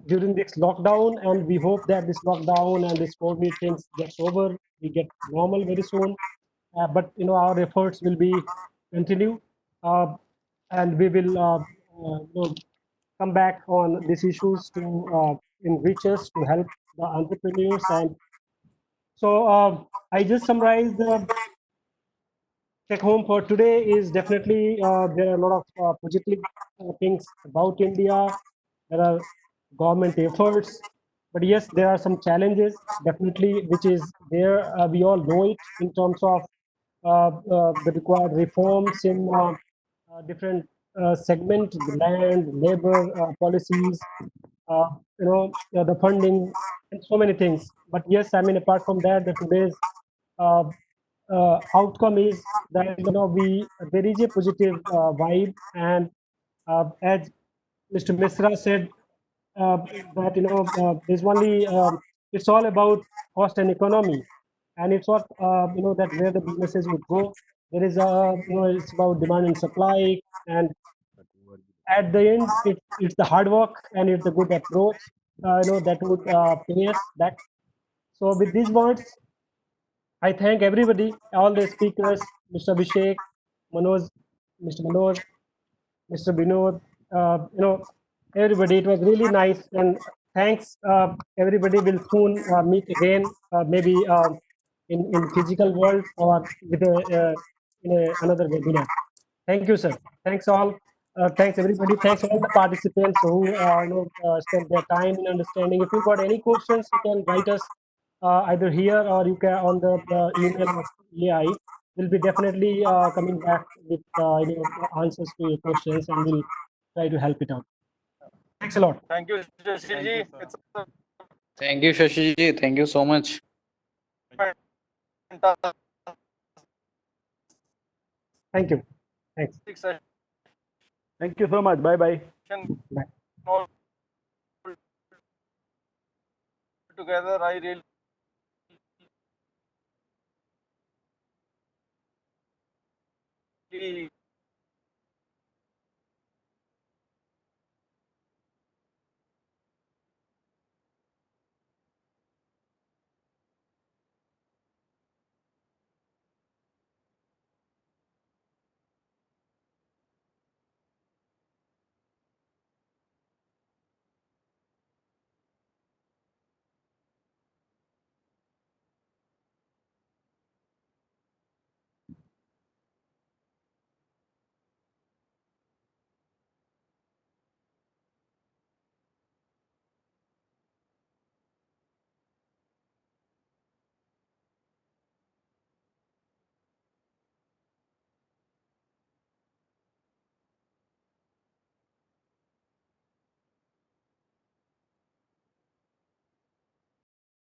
during this lockdown, and we hope that this lockdown and this COVID things gets over, we get normal very soon. But our efforts will be continue, and we will come back on these issues to enrich us, to help the entrepreneurs. And so I just summarized the take home for today is definitely there are a lot of positive things about India. There are government efforts, but yes, there are some challenges definitely, which is there. We all know it in terms of the required reforms in different segment, the land, labor policies, the funding, and so many things. But yes, I mean, apart from that, the today's uh, outcome is that we there is a positive vibe, and as Mr. Misra said, uh, that there's only it's all about cost and economy, and it's what that where the businesses would go. There is a it's about demand and supply, and at the end it's the hard work and it's the good approach that would pay us back. So with these words, I thank everybody, all the speakers, Mr. Abhishek, Manoj, Mr. Manoj, Mr. Binod, everybody. It was really nice, and thanks. Everybody will soon meet again, maybe in physical world or with another webinar. Thank you, sir. Thanks all. Thanks everybody. Thanks all the participants who spent their time in understanding. If you got any questions, you can write us either here or you can on the email of EAI. We'll be definitely coming back with answers to your questions, and we'll try to help it out. Thanks a lot. Thank you, Shashiji. It's a Thank you, Shashiji. Thank you so much. fantastic Thank you. Thanks. session. Thank you so much. Bye bye. Bye. All together, I really